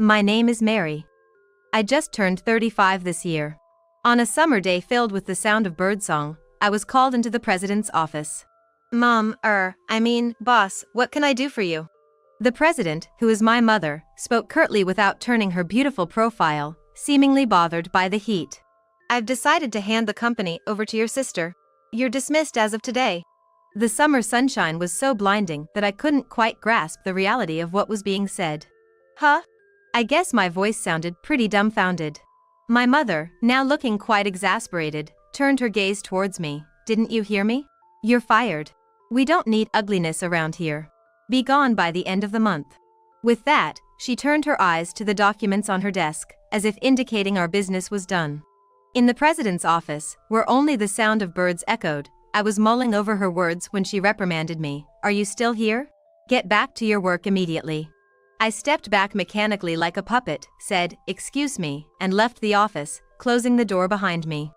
My name is Mary. I just turned 35 this year. On a summer day filled with the sound of birdsong, I was called into the president's office. Boss, what can I do for you? The president, who is my mother, spoke curtly without turning her beautiful profile, seemingly bothered by the heat. I've decided to hand the company over to your sister. You're dismissed as of today. The summer sunshine was so blinding that I couldn't quite grasp the reality of what was being said. Huh? I guess my voice sounded pretty dumbfounded. My mother, now looking quite exasperated, turned her gaze towards me. Didn't you hear me? You're fired. We don't need ugliness around here. Be gone by the end of the month. With that, she turned her eyes to the documents on her desk, as if indicating our business was done. In the president's office, where only the sound of birds echoed, I was mulling over her words when she reprimanded me. Are you still here? Get back to your work immediately. I stepped back mechanically like a puppet, said, "Excuse me," and left the office, closing the door behind me.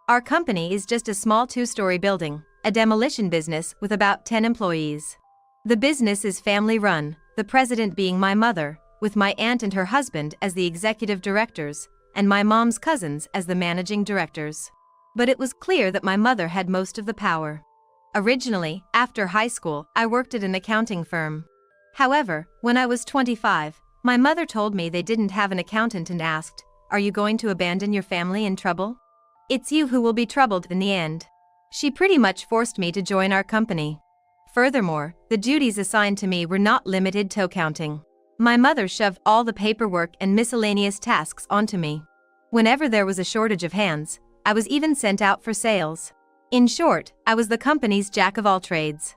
Our company is just a small 2-story building, a demolition business with about 10 employees. The business is family-run, the president being my mother, with my aunt and her husband as the executive directors, and my mom's cousins as the managing directors. But it was clear that my mother had most of the power. Originally, after high school, I worked at an accounting firm. However, when I was 25, my mother told me they didn't have an accountant and asked, "Are you going to abandon your family in trouble? It's you who will be troubled in the end." She pretty much forced me to join our company. Furthermore, the duties assigned to me were not limited to accounting. My mother shoved all the paperwork and miscellaneous tasks onto me. Whenever there was a shortage of hands, I was even sent out for sales. In short, I was the company's jack of all trades.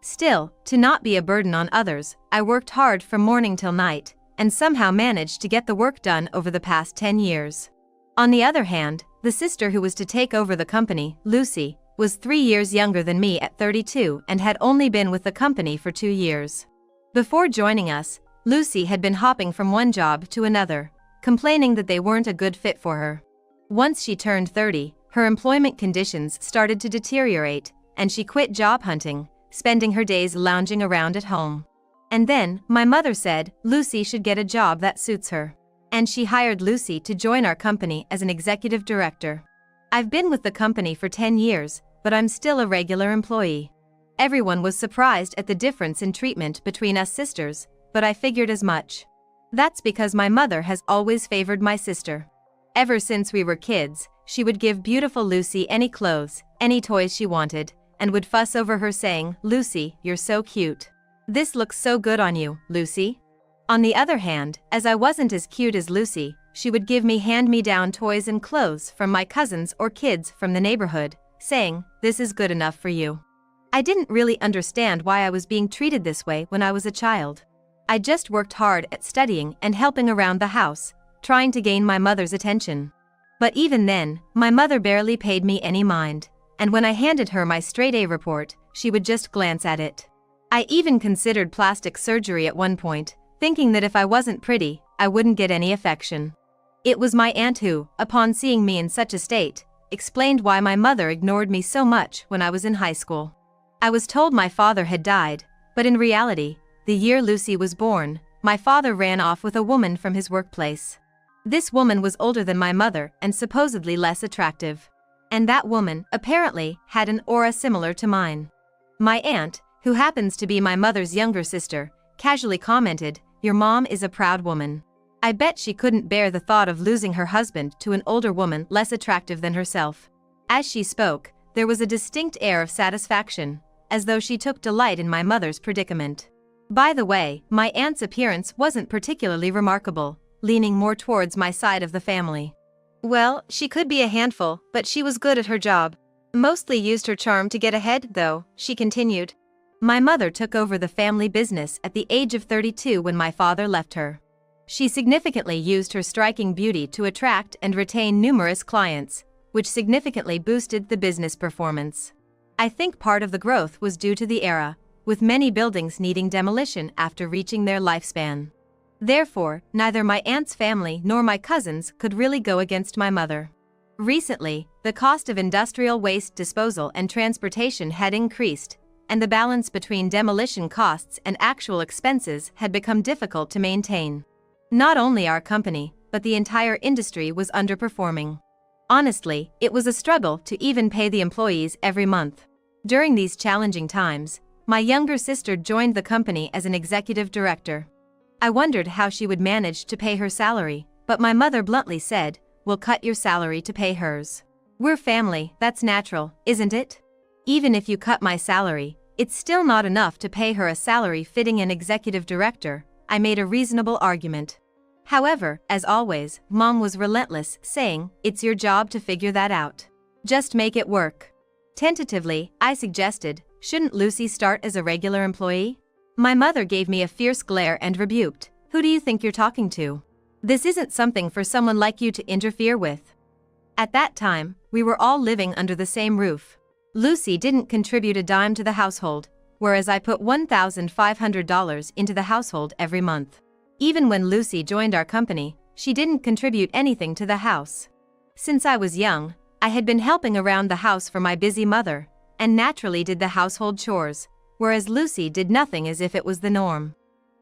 Still, to not be a burden on others, I worked hard from morning till night, and somehow managed to get the work done over the past 10 years. On the other hand, the sister who was to take over the company, Lucy, was 3 years younger than me at 32 and had only been with the company for 2 years. Before joining us, Lucy had been hopping from one job to another, complaining that they weren't a good fit for her. Once she turned 30, her employment conditions started to deteriorate, and she quit job hunting, spending her days lounging around at home. And then, my mother said, Lucy should get a job that suits her. And she hired Lucy to join our company as an executive director. I've been with the company for 10 years, but I'm still a regular employee. Everyone was surprised at the difference in treatment between us sisters, but I figured as much. That's because my mother has always favored my sister. Ever since we were kids, she would give beautiful Lucy any clothes, any toys she wanted, and would fuss over her saying, "Lucy, you're so cute. This looks so good on you, Lucy." On the other hand, as I wasn't as cute as Lucy, she would give me hand-me-down toys and clothes from my cousins or kids from the neighborhood, saying, "This is good enough for you." I didn't really understand why I was being treated this way when I was a child. I just worked hard at studying and helping around the house, trying to gain my mother's attention. But even then, my mother barely paid me any mind, and when I handed her my straight-A report, she would just glance at it. I even considered plastic surgery at one point, thinking that if I wasn't pretty, I wouldn't get any affection. It was my aunt who, upon seeing me in such a state, explained why my mother ignored me so much when I was in high school. I was told my father had died, but in reality, the year Lucy was born, my father ran off with a woman from his workplace. This woman was older than my mother and supposedly less attractive. And that woman, apparently, had an aura similar to mine. My aunt, who happens to be my mother's younger sister, casually commented, "Your mom is a proud woman. I bet she couldn't bear the thought of losing her husband to an older woman less attractive than herself." As she spoke, there was a distinct air of satisfaction, as though she took delight in my mother's predicament. By the way, my aunt's appearance wasn't particularly remarkable, leaning more towards my side of the family. Well, she could be a handful, but she was good at her job. Mostly used her charm to get ahead, though, she continued. My mother took over the family business at the age of 32 when my father left her. She significantly used her striking beauty to attract and retain numerous clients, which significantly boosted the business performance. I think part of the growth was due to the era, with many buildings needing demolition after reaching their lifespan. Therefore, neither my aunt's family nor my cousins could really go against my mother. Recently, the cost of industrial waste disposal and transportation had increased, and the balance between demolition costs and actual expenses had become difficult to maintain. Not only our company, but the entire industry was underperforming. Honestly, it was a struggle to even pay the employees every month. During these challenging times, my younger sister joined the company as an executive director. I wondered how she would manage to pay her salary, but my mother bluntly said, "We'll cut your salary to pay hers. We're family, that's natural, isn't it?" Even if you cut my salary, it's still not enough to pay her a salary fitting an executive director, I made a reasonable argument. However, as always, Mom was relentless, saying, "It's your job to figure that out. Just make it work." Tentatively, I suggested, "Shouldn't Lucy start as a regular employee?" My mother gave me a fierce glare and rebuked, "Who do you think you're talking to? This isn't something for someone like you to interfere with." At that time, we were all living under the same roof. Lucy didn't contribute a dime to the household, whereas I put $1,500 into the household every month. Even when Lucy joined our company, she didn't contribute anything to the house. Since I was young, I had been helping around the house for my busy mother, and naturally did the household chores, whereas Lucy did nothing as if it was the norm.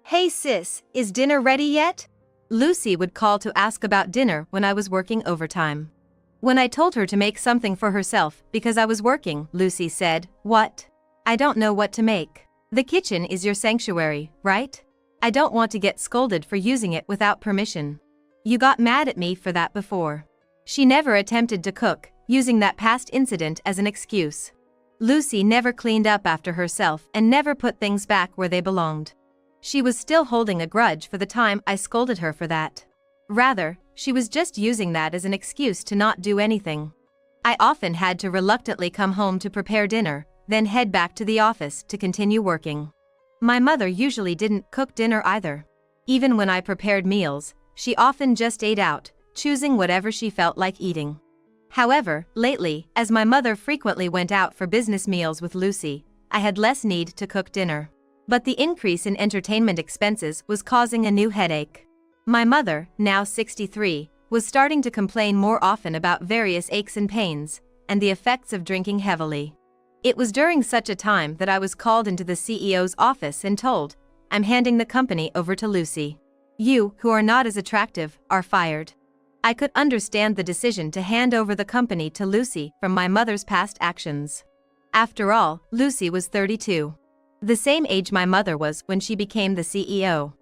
"Hey sis, is dinner ready yet?" Lucy would call to ask about dinner when I was working overtime. When I told her to make something for herself because I was working, Lucy said, "What? I don't know what to make. The kitchen is your sanctuary, right? I don't want to get scolded for using it without permission. You got mad at me for that before." She never attempted to cook, using that past incident as an excuse. Lucy never cleaned up after herself and never put things back where they belonged. She was still holding a grudge for the time I scolded her for that. Rather, she was just using that as an excuse to not do anything. I often had to reluctantly come home to prepare dinner, then head back to the office to continue working. My mother usually didn't cook dinner either. Even when I prepared meals, she often just ate out, choosing whatever she felt like eating. However, lately, as my mother frequently went out for business meals with Lucy, I had less need to cook dinner. But the increase in entertainment expenses was causing a new headache. My mother, now 63, was starting to complain more often about various aches and pains, and the effects of drinking heavily. It was during such a time that I was called into the CEO's office and told, "I'm handing the company over to Lucy. You, who are not as attractive, are fired." I could understand the decision to hand over the company to Lucy from my mother's past actions. After all, Lucy was 32. The same age my mother was when she became the CEO.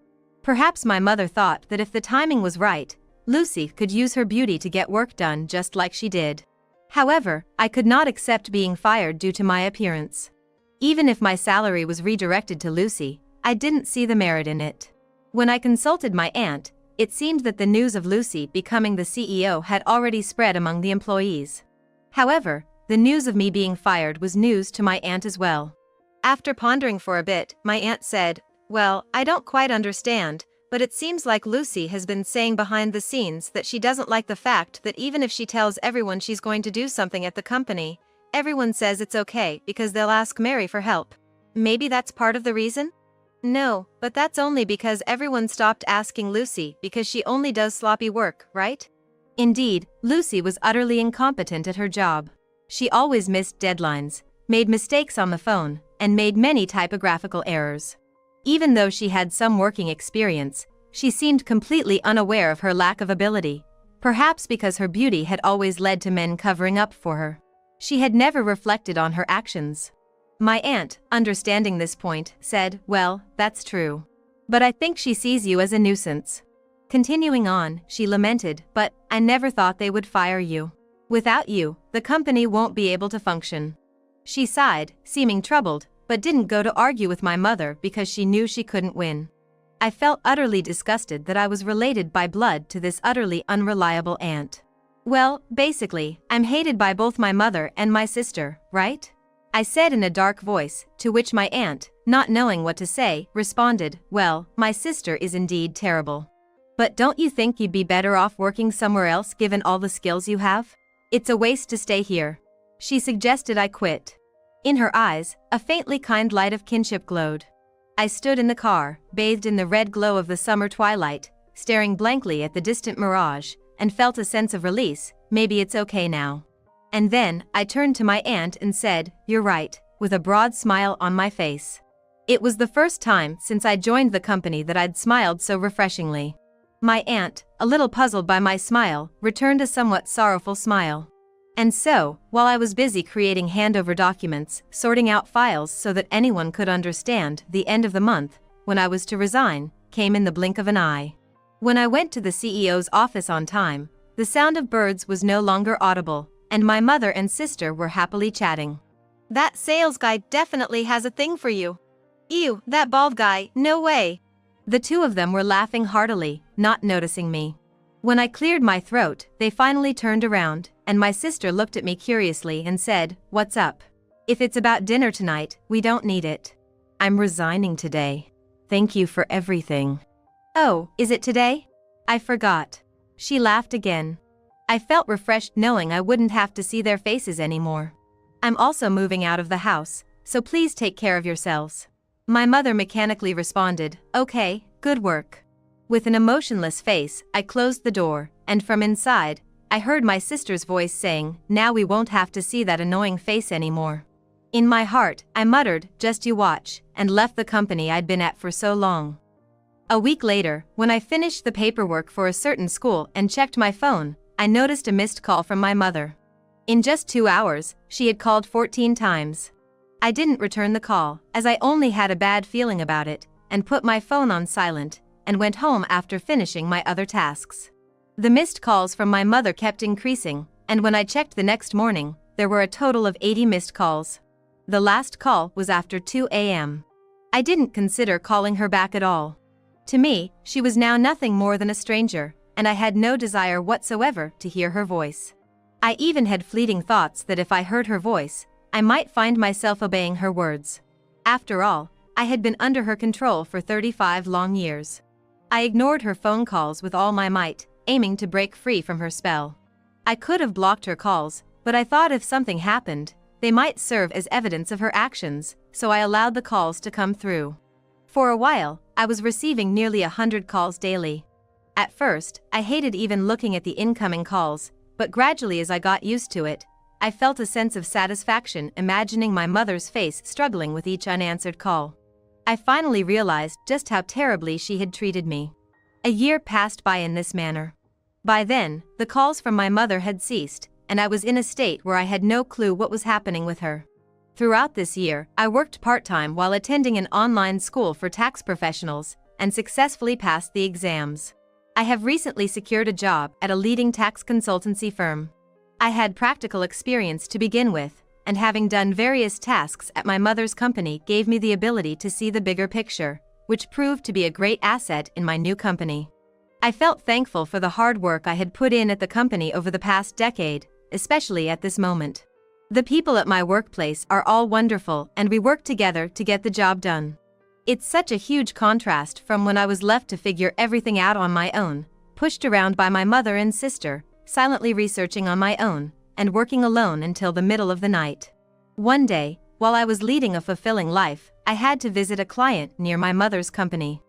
Perhaps my mother thought that if the timing was right, Lucy could use her beauty to get work done just like she did. However, I could not accept being fired due to my appearance. Even if my salary was redirected to Lucy, I didn't see the merit in it. When I consulted my aunt, it seemed that the news of Lucy becoming the CEO had already spread among the employees. However, the news of me being fired was news to my aunt as well. After pondering for a bit, my aunt said, "Well, I don't quite understand, but it seems like Lucy has been saying behind the scenes that she doesn't like the fact that even if she tells everyone she's going to do something at the company, everyone says it's okay because they'll ask Mary for help. Maybe that's part of the reason?" "No, but that's only because everyone stopped asking Lucy because she only does sloppy work, right?" Indeed, Lucy was utterly incompetent at her job. She always missed deadlines, made mistakes on the phone, and made many typographical errors. Even though she had some working experience, she seemed completely unaware of her lack of ability, perhaps because her beauty had always led to men covering up for her. She had never reflected on her actions. My aunt, understanding this point, said, "Well, that's true. But I think she sees you as a nuisance." Continuing on, she lamented, "But I never thought they would fire you. Without you, the company won't be able to function." She sighed, seeming troubled, but didn't go to argue with my mother because she knew she couldn't win. I felt utterly disgusted that I was related by blood to this utterly unreliable aunt. "Well, basically, I'm hated by both my mother and my sister, right?" I said in a dark voice, to which my aunt, not knowing what to say, responded, "Well, my sister is indeed terrible. But don't you think you'd be better off working somewhere else given all the skills you have? It's a waste to stay here." She suggested I quit. In her eyes, a faintly kind light of kinship glowed. I stood in the car, bathed in the red glow of the summer twilight, staring blankly at the distant mirage, and felt a sense of release. Maybe it's okay now. And then, I turned to my aunt and said, "You're right," with a broad smile on my face. It was the first time since I joined the company that I'd smiled so refreshingly. My aunt, a little puzzled by my smile, returned a somewhat sorrowful smile. And so, while I was busy creating handover documents, sorting out files so that anyone could understand, the end of the month, when I was to resign, came in the blink of an eye. When I went to the CEO's office on time, the sound of birds was no longer audible, and my mother and sister were happily chatting. "That sales guy definitely has a thing for you. Ew, that bald guy, no way." The two of them were laughing heartily, not noticing me. When I cleared my throat, they finally turned around, and my sister looked at me curiously and said, "What's up? If it's about dinner tonight, we don't need it. I'm resigning today. Thank you for everything." "Oh, is it today? I forgot." She laughed again. I felt refreshed knowing I wouldn't have to see their faces anymore. "I'm also moving out of the house, so please take care of yourselves." My mother mechanically responded, "Okay, good work." With an emotionless face, I closed the door, and from inside, I heard my sister's voice saying, "Now we won't have to see that annoying face anymore." In my heart, I muttered, "Just you watch," and left the company I'd been at for so long. A week later, when I finished the paperwork for a certain school and checked my phone, I noticed a missed call from my mother. In just 2 hours, she had called 14 times. I didn't return the call, as I only had a bad feeling about it, and put my phone on silent, and went home after finishing my other tasks. The missed calls from my mother kept increasing, and when I checked the next morning, there were a total of 80 missed calls. The last call was after 2 a.m. I didn't consider calling her back at all. To me, she was now nothing more than a stranger, and I had no desire whatsoever to hear her voice. I even had fleeting thoughts that if I heard her voice, I might find myself obeying her words. After all, I had been under her control for 35 long years. I ignored her phone calls with all my might, aiming to break free from her spell. I could have blocked her calls, but I thought if something happened, they might serve as evidence of her actions, so I allowed the calls to come through. For a while, I was receiving nearly 100 calls daily. At first, I hated even looking at the incoming calls, but gradually as I got used to it, I felt a sense of satisfaction imagining my mother's face struggling with each unanswered call. I finally realized just how terribly she had treated me. A year passed by in this manner. By then, the calls from my mother had ceased, and I was in a state where I had no clue what was happening with her. Throughout this year, I worked part-time while attending an online school for tax professionals, and successfully passed the exams. I have recently secured a job at a leading tax consultancy firm. I had practical experience to begin with, and having done various tasks at my mother's company gave me the ability to see the bigger picture, which proved to be a great asset in my new company. I felt thankful for the hard work I had put in at the company over the past decade, especially at this moment. The people at my workplace are all wonderful and we work together to get the job done. It's such a huge contrast from when I was left to figure everything out on my own, pushed around by my mother and sister, silently researching on my own, and working alone until the middle of the night. One day, while I was leading a fulfilling life, I had to visit a client near my mother's company.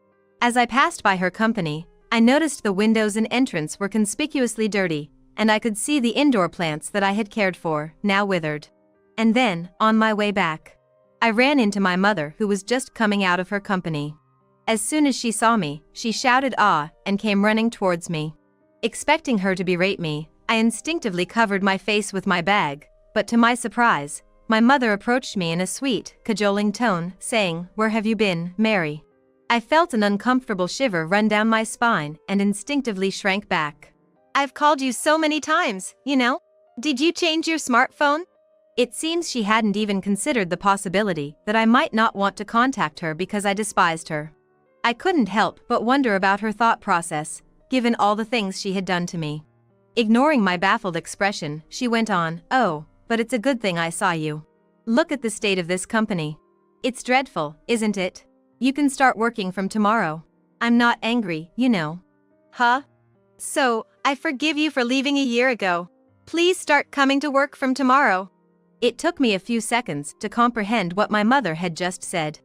As I passed by her company, I noticed the windows and entrance were conspicuously dirty, and I could see the indoor plants that I had cared for, now withered. And then, on my way back, I ran into my mother who was just coming out of her company. As soon as she saw me, she shouted "Ah!" and came running towards me. Expecting her to berate me, I instinctively covered my face with my bag, but to my surprise, my mother approached me in a sweet, cajoling tone, saying, "Where have you been, Mary?" I felt an uncomfortable shiver run down my spine and instinctively shrank back. "I've called you so many times, you know? Did you change your smartphone?" It seems she hadn't even considered the possibility that I might not want to contact her because I despised her. I couldn't help but wonder about her thought process, given all the things she had done to me. Ignoring my baffled expression, she went on, "Oh, but it's a good thing I saw you. Look at the state of this company. It's dreadful, isn't it? You can start working from tomorrow. I'm not angry, you know." "Huh? So, I forgive you for leaving a year ago. Please start coming to work from tomorrow." It took me a few seconds to comprehend what my mother had just said.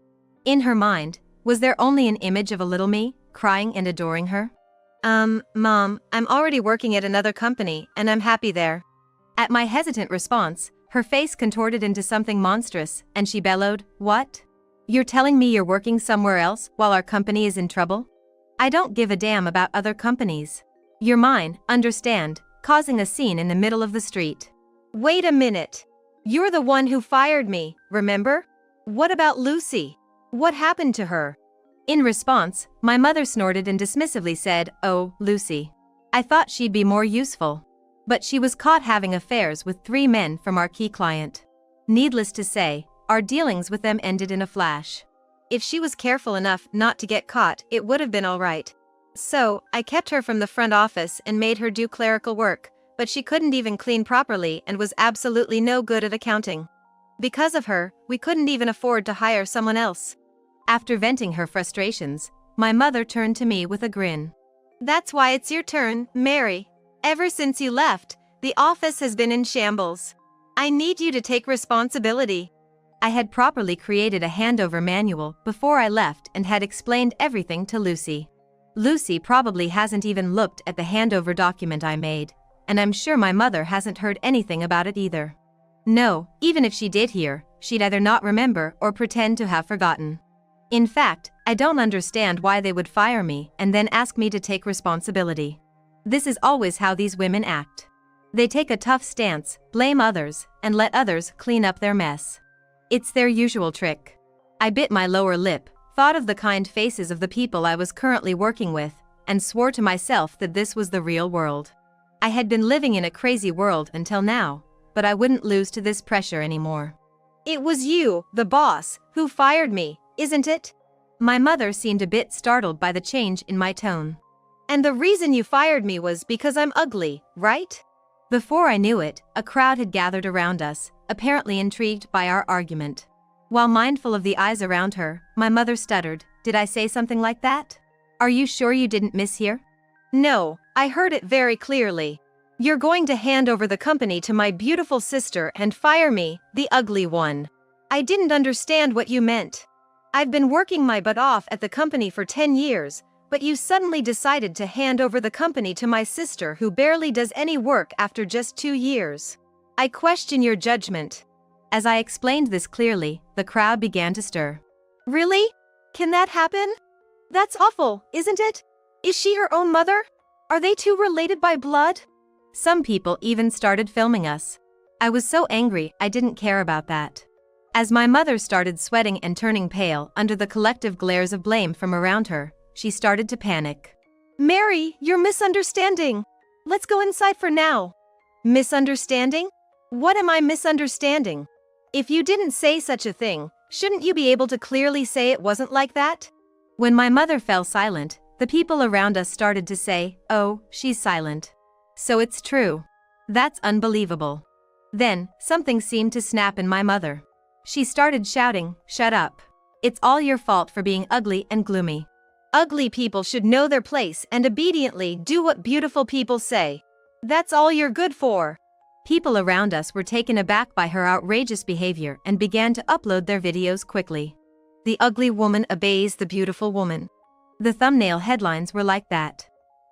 In her mind, was there only an image of a little me, crying and adoring her? Mom, I'm already working at another company, and I'm happy there." At my hesitant response, her face contorted into something monstrous, and she bellowed, "What? You're telling me you're working somewhere else while our company is in trouble?" I don't give a damn about other companies. You're mine, understand, causing a scene in the middle of the street. Wait a minute. You're the one who fired me, remember? What about Lucy? What happened to her? In response, my mother snorted and dismissively said, "Oh, Lucy. I thought she'd be more useful." But she was caught having affairs with 3 men from our key client. Needless to say, our dealings with them ended in a flash. If she was careful enough not to get caught, it would have been all right. So, I kept her from the front office and made her do clerical work, but she couldn't even clean properly and was absolutely no good at accounting. Because of her, we couldn't even afford to hire someone else. After venting her frustrations, my mother turned to me with a grin. That's why it's your turn, Mary. Ever since you left, the office has been in shambles. I need you to take responsibility. I had properly created a handover manual before I left and had explained everything to Lucy. Lucy probably hasn't even looked at the handover document I made, and I'm sure my mother hasn't heard anything about it either. No, even if she did hear, she'd either not remember or pretend to have forgotten. In fact, I don't understand why they would fire me and then ask me to take responsibility. This is always how these women act. They take a tough stance, blame others, and let others clean up their mess. It's their usual trick. I bit my lower lip, thought of the kind faces of the people I was currently working with, and swore to myself that this was the real world. I had been living in a crazy world until now, but I wouldn't lose to this pressure anymore. It was you, the boss, who fired me, isn't it? My mother seemed a bit startled by the change in my tone. And the reason you fired me was because I'm ugly, right? Before I knew it, a crowd had gathered around us, apparently intrigued by our argument. While mindful of the eyes around her, my mother stuttered, "Did I say something like that? Are you sure you didn't mishear?" "No, I heard it very clearly. You're going to hand over the company to my beautiful sister and fire me, the ugly one. I didn't understand what you meant. I've been working my butt off at the company for 10 years, but you suddenly decided to hand over the company to my sister who barely does any work after just 2 years. I question your judgment." As I explained this clearly, the crowd began to stir. "Really? Can that happen? That's awful, isn't it? Is she her own mother? Are they two related by blood?" Some people even started filming us. I was so angry I didn't care about that. As my mother started sweating and turning pale under the collective glares of blame from around her, she started to panic. "Mary, you're misunderstanding. Let's go inside for now." "Misunderstanding? What am I misunderstanding? If you didn't say such a thing, shouldn't you be able to clearly say it wasn't like that?" When my mother fell silent, the people around us started to say, "Oh, she's silent. So it's true. That's unbelievable." Then, something seemed to snap in my mother. She started shouting, "Shut up. It's all your fault for being ugly and gloomy. Ugly people should know their place and obediently do what beautiful people say. That's all you're good for." People around us were taken aback by her outrageous behavior and began to upload their videos quickly. "The ugly woman obeys the beautiful woman." The thumbnail headlines were like that.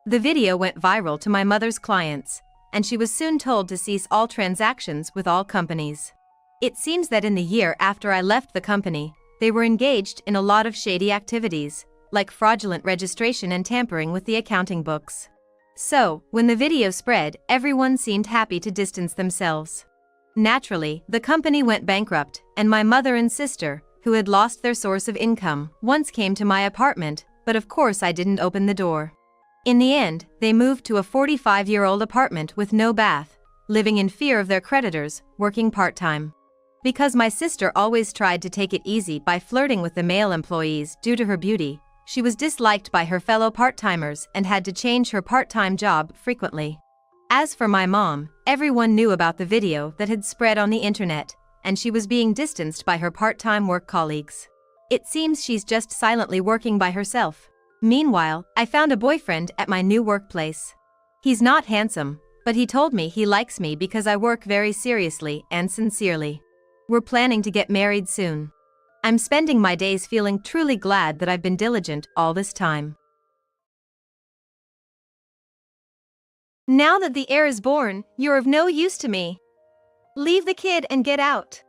The video went viral to my mother's clients, and she was soon told to cease all transactions with all companies. It seems that in the year after I left the company, they were engaged in a lot of shady activities, like fraudulent registration and tampering with the accounting books. So, when the video spread, everyone seemed happy to distance themselves. Naturally, the company went bankrupt, and my mother and sister, who had lost their source of income, once came to my apartment, but of course I didn't open the door. In the end, they moved to a 45-year-old apartment with no bath, living in fear of their creditors, working part-time. Because my sister always tried to take it easy by flirting with the male employees due to her beauty, she was disliked by her fellow part-timers and had to change her part-time job frequently. As for my mom, everyone knew about the video that had spread on the internet, and she was being distanced by her part-time work colleagues. It seems she's just silently working by herself. Meanwhile, I found a boyfriend at my new workplace. He's not handsome, but he told me he likes me because I work very seriously and sincerely. We're planning to get married soon. I'm spending my days feeling truly glad that I've been diligent all this time. Now that the heir is born, you're of no use to me. Leave the kid and get out.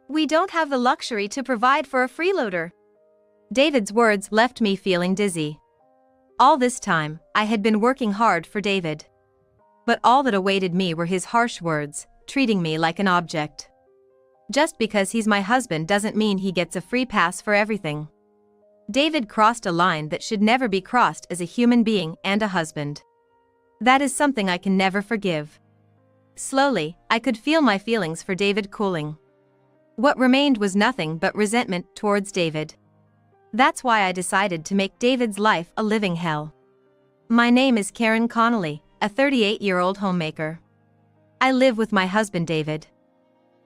We don't have the luxury to provide for a freeloader." David's words left me feeling dizzy. All this time, I had been working hard for David. But all that awaited me were his harsh words, treating me like an object. Just because he's my husband doesn't mean he gets a free pass for everything. David crossed a line that should never be crossed as a human being and a husband. That is something I can never forgive. Slowly, I could feel my feelings for David cooling. What remained was nothing but resentment towards David. That's why I decided to make David's life a living hell. My name is Karen Connolly, a 38-year-old homemaker. I live with my husband David.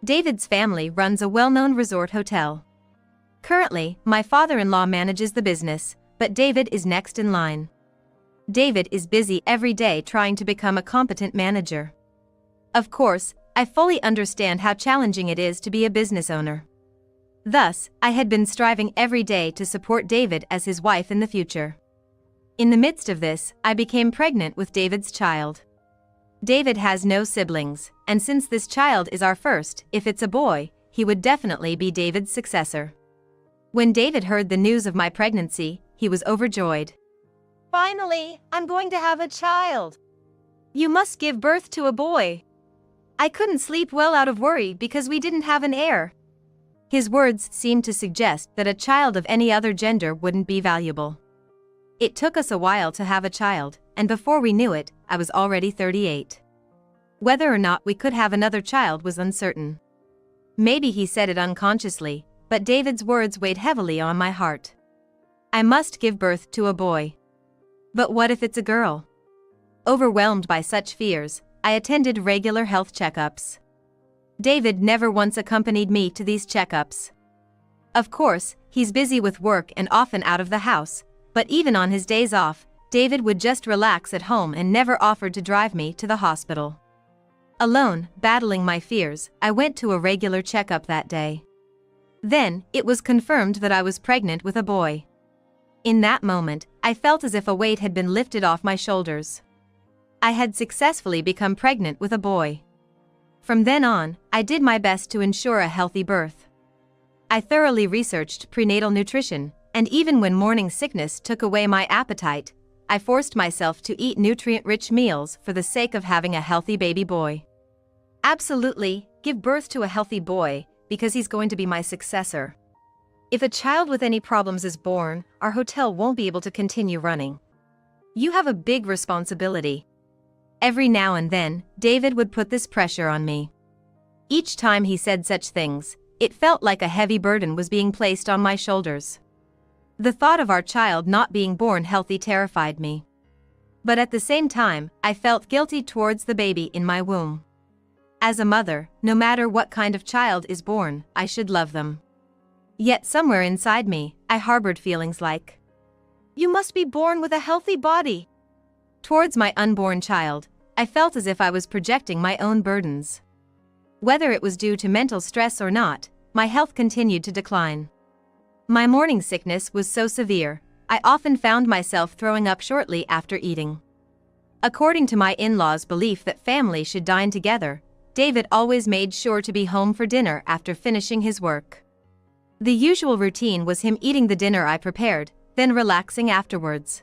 David's family runs a well-known resort hotel. Currently, my father-in-law manages the business, but David is next in line. David is busy every day trying to become a competent manager. Of course, I fully understand how challenging it is to be a business owner. Thus, I had been striving every day to support David as his wife in the future. In the midst of this, I became pregnant with David's child. David has no siblings, and since this child is our first, if it's a boy, he would definitely be David's successor. When David heard the news of my pregnancy, he was overjoyed. "Finally, I'm going to have a child. You must give birth to a boy." I couldn't sleep well out of worry because we didn't have an heir. His words seemed to suggest that a child of any other gender wouldn't be valuable. It took us a while to have a child, and before we knew it, I was already 38. Whether or not we could have another child was uncertain. Maybe he said it unconsciously, but David's words weighed heavily on my heart. I must give birth to a boy. But what if it's a girl? Overwhelmed by such fears, I attended regular health checkups. David never once accompanied me to these checkups. Of course, he's busy with work and often out of the house, but even on his days off, David would just relax at home and never offered to drive me to the hospital. Alone, battling my fears, I went to a regular checkup that day. Then, it was confirmed that I was pregnant with a boy. In that moment, I felt as if a weight had been lifted off my shoulders. I had successfully become pregnant with a boy. From then on, I did my best to ensure a healthy birth. I thoroughly researched prenatal nutrition, and even when morning sickness took away my appetite, I forced myself to eat nutrient-rich meals for the sake of having a healthy baby boy. Absolutely, give birth to a healthy boy, because he's going to be my successor. If a child with any problems is born, our hotel won't be able to continue running. You have a big responsibility. Every now and then, David would put this pressure on me. Each time he said such things, it felt like a heavy burden was being placed on my shoulders. The thought of our child not being born healthy terrified me. But at the same time, I felt guilty towards the baby in my womb. As a mother, no matter what kind of child is born, I should love them. Yet somewhere inside me, I harbored feelings like, "You must be born with a healthy body." Towards my unborn child, I felt as if I was projecting my own burdens. Whether it was due to mental stress or not, my health continued to decline. My morning sickness was so severe, I often found myself throwing up shortly after eating. According to my in-laws' belief that family should dine together, David always made sure to be home for dinner after finishing his work. The usual routine was him eating the dinner I prepared, then relaxing afterwards.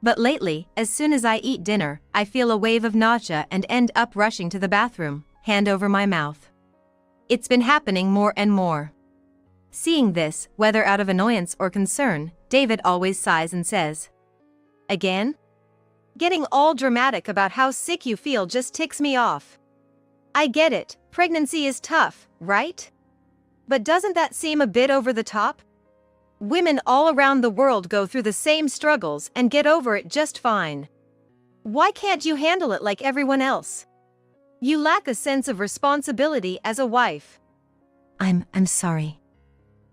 But lately, as soon as I eat dinner, I feel a wave of nausea and end up rushing to the bathroom, hand over my mouth. It's been happening more and more. Seeing this, whether out of annoyance or concern, David always sighs and says, "Again? Getting all dramatic about how sick you feel just ticks me off. I get it, pregnancy is tough, right? But doesn't that seem a bit over the top? Women all around the world go through the same struggles and get over it just fine. Why can't you handle it like everyone else? You lack a sense of responsibility as a wife." I'm sorry.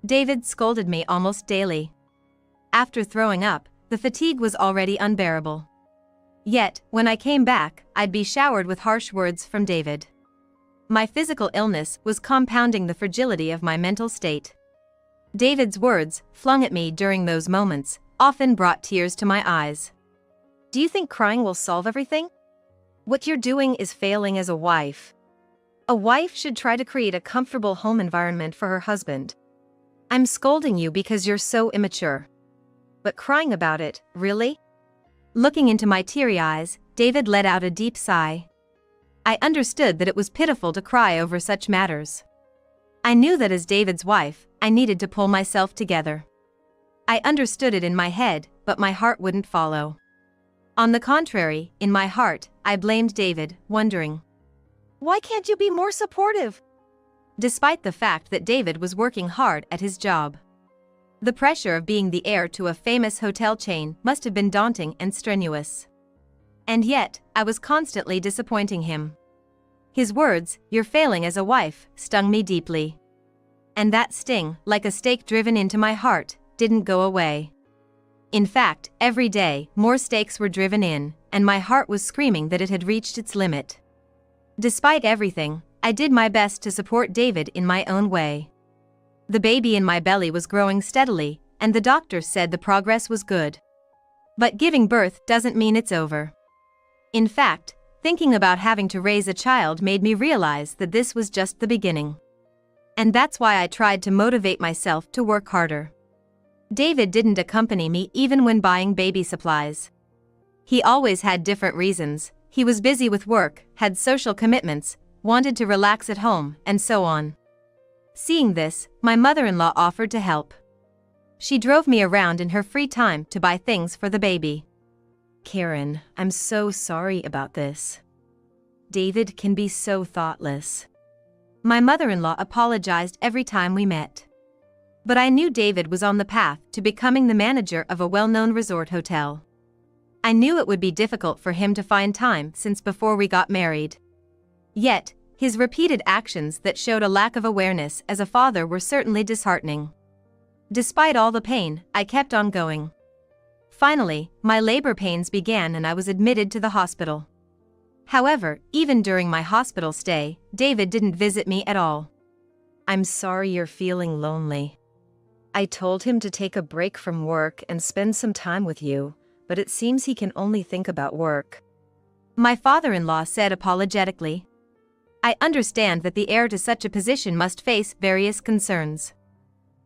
David scolded me almost daily. After throwing up, the fatigue was already unbearable. Yet, when I came back, I'd be showered with harsh words from David. My physical illness was compounding the fragility of my mental state. David's words, flung at me during those moments, often brought tears to my eyes. "Do you think crying will solve everything? What you're doing is failing as a wife. A wife should try to create a comfortable home environment for her husband. I'm scolding you because you're so immature. But crying about it, really? Looking into my teary eyes, David let out a deep sigh. I understood that it was pitiful to cry over such matters. I knew that as David's wife, I needed to pull myself together. I understood it in my head, but my heart wouldn't follow. On the contrary, in my heart, I blamed David, wondering, why can't you be more supportive? Despite the fact that David was working hard at his job. The pressure of being the heir to a famous hotel chain must have been daunting and strenuous. And yet, I was constantly disappointing him. His words, "You're failing as a wife," stung me deeply. And that sting, like a stake driven into my heart, didn't go away. In fact, every day, more stakes were driven in, and my heart was screaming that it had reached its limit. Despite everything, I did my best to support David in my own way. The baby in my belly was growing steadily, and the doctors said the progress was good. But giving birth doesn't mean it's over. In fact, thinking about having to raise a child made me realize that this was just the beginning. And that's why I tried to motivate myself to work harder. David didn't accompany me even when buying baby supplies. He always had different reasons. He was busy with work, had social commitments, wanted to relax at home, and so on. Seeing this, my mother-in-law offered to help. She drove me around in her free time to buy things for the baby. Karen, I'm so sorry about this. David can be so thoughtless. My mother-in-law apologized every time we met. But I knew David was on the path to becoming the manager of a well-known resort hotel. I knew it would be difficult for him to find time since before we got married. Yet, his repeated actions that showed a lack of awareness as a father were certainly disheartening. Despite all the pain, I kept on going. Finally, my labor pains began and I was admitted to the hospital. However, even during my hospital stay, David didn't visit me at all. I'm sorry you're feeling lonely. I told him to take a break from work and spend some time with you, but it seems he can only think about work. My father-in-law said apologetically. I understand that the heir to such a position must face various concerns.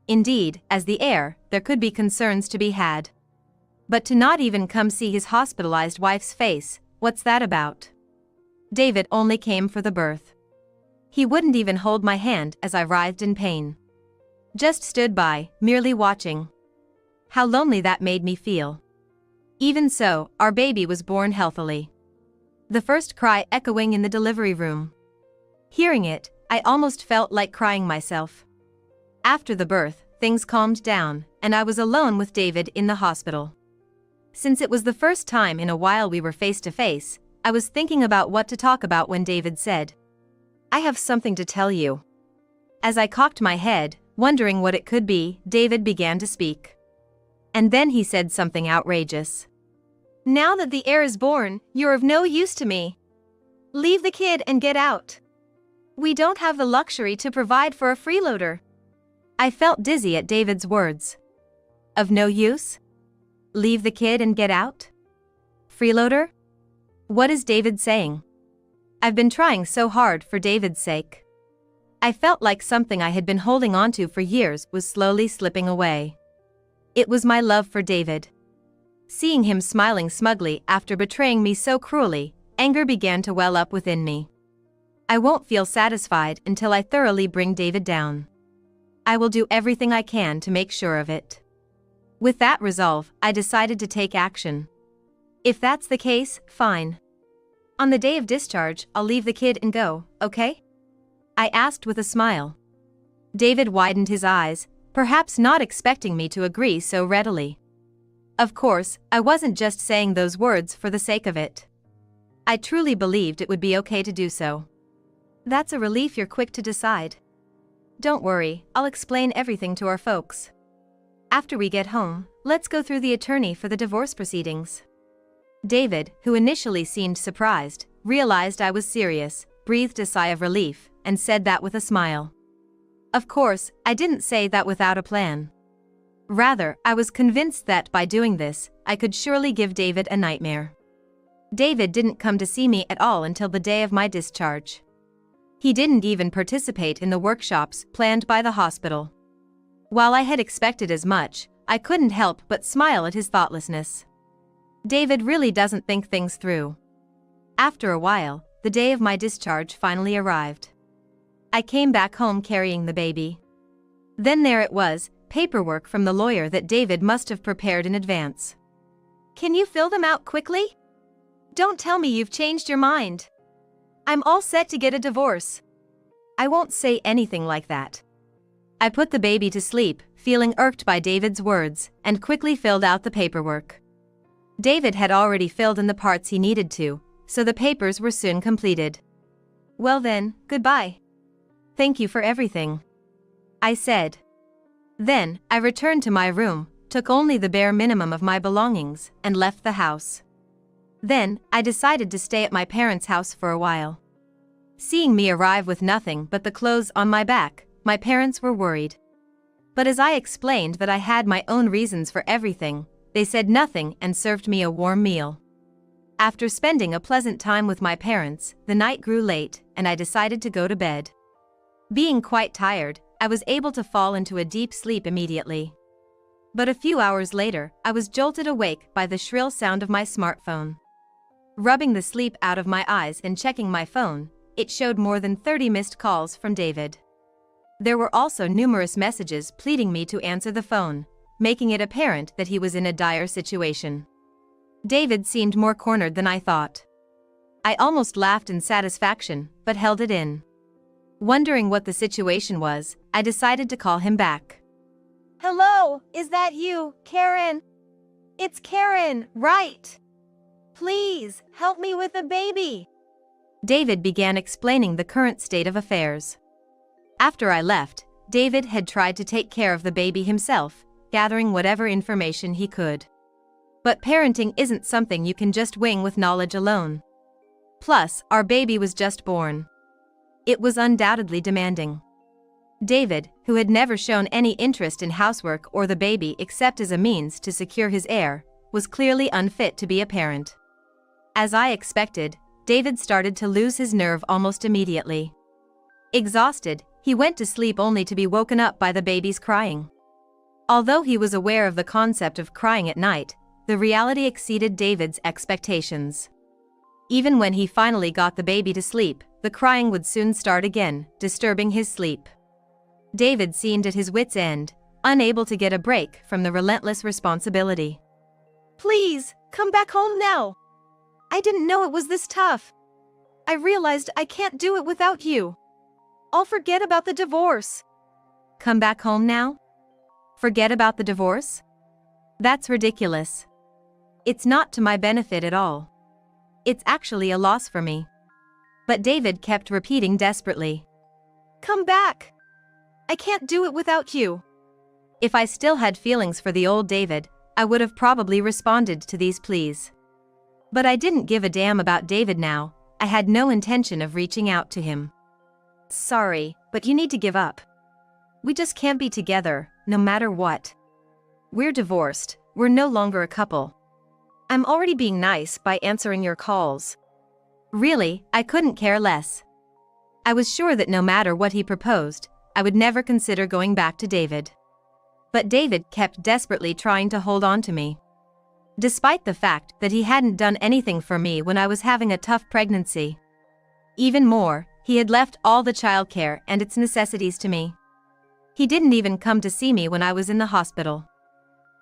Indeed, as the heir, there could be concerns to be had. But to not even come see his hospitalized wife's face, what's that about? David only came for the birth. He wouldn't even hold my hand as I writhed in pain. Just stood by, merely watching. How lonely that made me feel. Even so, our baby was born healthily. The first cry echoing in the delivery room. Hearing it, I almost felt like crying myself. After the birth, things calmed down, and I was alone with David in the hospital. Since it was the first time in a while we were face to face, I was thinking about what to talk about when David said, "I have something to tell you." As I cocked my head, wondering what it could be, David began to speak. And then he said something outrageous. "Now that the heir is born, you're of no use to me. Leave the kid and get out. We don't have the luxury to provide for a freeloader." I felt dizzy at David's words. Of no use? Leave the kid and get out? Freeloader? What is David saying? I've been trying so hard for David's sake. I felt like something I had been holding onto for years was slowly slipping away. It was my love for David. Seeing him smiling smugly after betraying me so cruelly, anger began to well up within me. I won't feel satisfied until I thoroughly bring David down. I will do everything I can to make sure of it. With that resolve, I decided to take action. If that's the case, fine. On the day of discharge, I'll leave the kid and go, okay? I asked with a smile. David widened his eyes, perhaps not expecting me to agree so readily. Of course, I wasn't just saying those words for the sake of it. I truly believed it would be okay to do so. That's a relief you're quick to decide. Don't worry, I'll explain everything to our folks. After we get home, let's go through the attorney for the divorce proceedings. David, who initially seemed surprised, realized I was serious, breathed a sigh of relief, and said that with a smile. Of course, I didn't say that without a plan. Rather, I was convinced that by doing this, I could surely give David a nightmare. David didn't come to see me at all until the day of my discharge. He didn't even participate in the workshops planned by the hospital. While I had expected as much, I couldn't help but smile at his thoughtlessness. David really doesn't think things through. After a while, the day of my discharge finally arrived. I came back home carrying the baby. Then there it was, paperwork from the lawyer that David must have prepared in advance. Can you fill them out quickly? Don't tell me you've changed your mind. I'm all set to get a divorce. I won't say anything like that. I put the baby to sleep, feeling irked by David's words, and quickly filled out the paperwork. David had already filled in the parts he needed to, so the papers were soon completed. Well then, goodbye. Thank you for everything, I said. Then, I returned to my room, took only the bare minimum of my belongings, and left the house. Then, I decided to stay at my parents' house for a while. Seeing me arrive with nothing but the clothes on my back, my parents were worried. But as I explained that I had my own reasons for everything, they said nothing and served me a warm meal. After spending a pleasant time with my parents, the night grew late, and I decided to go to bed. Being quite tired, I was able to fall into a deep sleep immediately. But a few hours later, I was jolted awake by the shrill sound of my smartphone. Rubbing the sleep out of my eyes and checking my phone, it showed more than 30 missed calls from David. There were also numerous messages pleading me to answer the phone, making it apparent that he was in a dire situation. David seemed more cornered than I thought. I almost laughed in satisfaction, but held it in. Wondering what the situation was, I decided to call him back. Hello, is that you, Karen? It's Karen, right? Please, help me with the baby. David began explaining the current state of affairs. After I left, David had tried to take care of the baby himself, gathering whatever information he could. But parenting isn't something you can just wing with knowledge alone. Plus, our baby was just born. It was undoubtedly demanding. David, who had never shown any interest in housework or the baby except as a means to secure his heir, was clearly unfit to be a parent. As I expected, David started to lose his nerve almost immediately. Exhausted, he went to sleep only to be woken up by the baby's crying. Although he was aware of the concept of crying at night, the reality exceeded David's expectations. Even when he finally got the baby to sleep, the crying would soon start again, disturbing his sleep. David seemed at his wits' end, unable to get a break from the relentless responsibility. Please, come back home now. I didn't know it was this tough. I realized I can't do it without you. I'll forget about the divorce. Come back home now? Forget about the divorce? That's ridiculous. It's not to my benefit at all. It's actually a loss for me. But David kept repeating desperately. Come back. I can't do it without you. If I still had feelings for the old David, I would have probably responded to these pleas. But I didn't give a damn about David now. I had no intention of reaching out to him. Sorry, but you need to give up. We just can't be together, no matter what. We're divorced, we're no longer a couple. I'm already being nice by answering your calls. Really, I couldn't care less. I was sure that no matter what he proposed, I would never consider going back to David. But David kept desperately trying to hold on to me. Despite the fact that he hadn't done anything for me when I was having a tough pregnancy. Even more, he had left all the childcare and its necessities to me. He didn't even come to see me when I was in the hospital.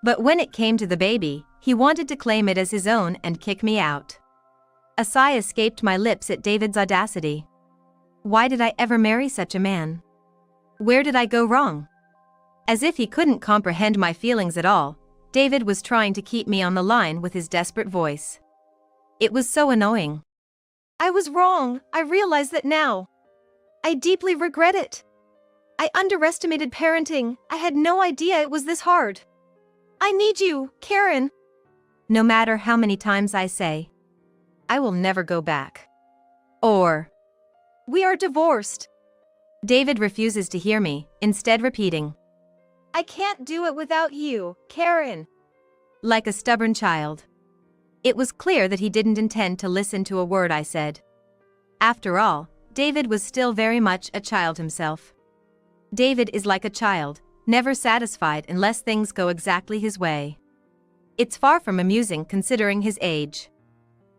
But when it came to the baby, he wanted to claim it as his own and kick me out. A sigh escaped my lips at David's audacity. Why did I ever marry such a man? Where did I go wrong? As if he couldn't comprehend my feelings at all, David was trying to keep me on the line with his desperate voice. It was so annoying. I was wrong, I realize that now. I deeply regret it. I underestimated parenting, I had no idea it was this hard. I need you, Karen. No matter how many times I say, I will never go back. Or, we are divorced. David refuses to hear me, instead repeating, I can't do it without you, Karen. Like a stubborn child. It was clear that he didn't intend to listen to a word I said. After all, David was still very much a child himself. David is like a child, never satisfied unless things go exactly his way. It's far from amusing considering his age.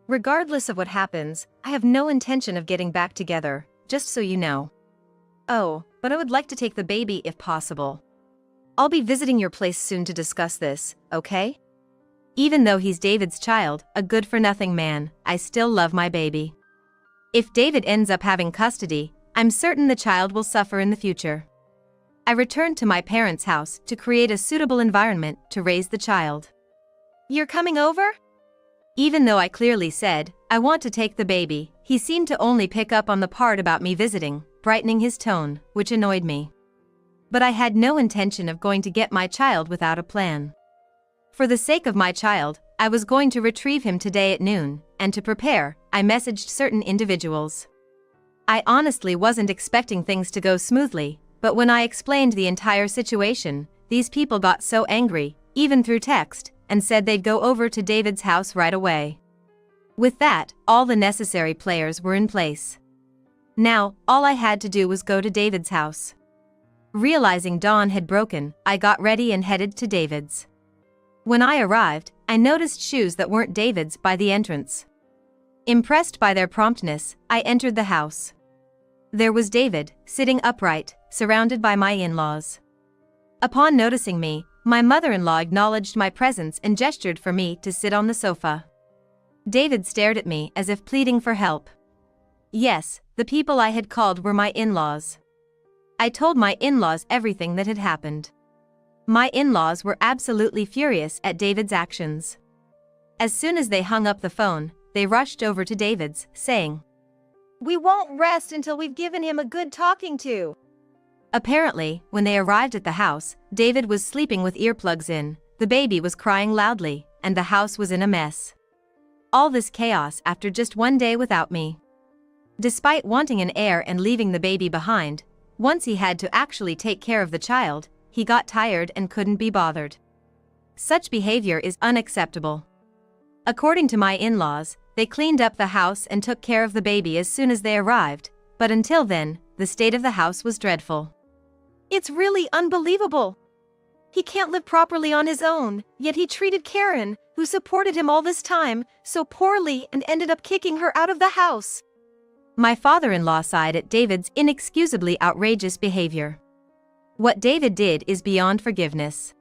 Regardless of what happens, I have no intention of getting back together, just so you know. Oh, but I would like to take the baby if possible. I'll be visiting your place soon to discuss this, okay? Even though he's David's child, a good-for-nothing man, I still love my baby. If David ends up having custody, I'm certain the child will suffer in the future. I returned to my parents' house to create a suitable environment to raise the child. You're coming over? Even though I clearly said, I want to take the baby, he seemed to only pick up on the part about me visiting, brightening his tone, which annoyed me. But I had no intention of going to get my child without a plan. For the sake of my child, I was going to retrieve him today at noon, and to prepare, I messaged certain individuals. I honestly wasn't expecting things to go smoothly, but when I explained the entire situation, these people got so angry, even through text, and said they'd go over to David's house right away. With that, all the necessary players were in place. Now, all I had to do was go to David's house. Realizing dawn had broken, I got ready and headed to David's. When I arrived, I noticed shoes that weren't David's by the entrance. Impressed by their promptness, I entered the house. There was David, sitting upright, surrounded by my in-laws. Upon noticing me, my mother-in-law acknowledged my presence and gestured for me to sit on the sofa. David stared at me as if pleading for help. Yes, the people I had called were my in-laws. I told my in-laws everything that had happened. My in-laws were absolutely furious at David's actions. As soon as they hung up the phone, they rushed over to David's, saying, "We won't rest until we've given him a good talking to." Apparently, when they arrived at the house, David was sleeping with earplugs in, the baby was crying loudly, and the house was in a mess. All this chaos after just one day without me. Despite wanting an heir and leaving the baby behind, once he had to actually take care of the child, he got tired and couldn't be bothered. Such behavior is unacceptable. According to my in-laws, they cleaned up the house and took care of the baby as soon as they arrived, but until then, the state of the house was dreadful. It's really unbelievable. He can't live properly on his own, yet he treated Karen, who supported him all this time, so poorly and ended up kicking her out of the house. My father-in-law sighed at David's inexcusably outrageous behavior. What David did is beyond forgiveness.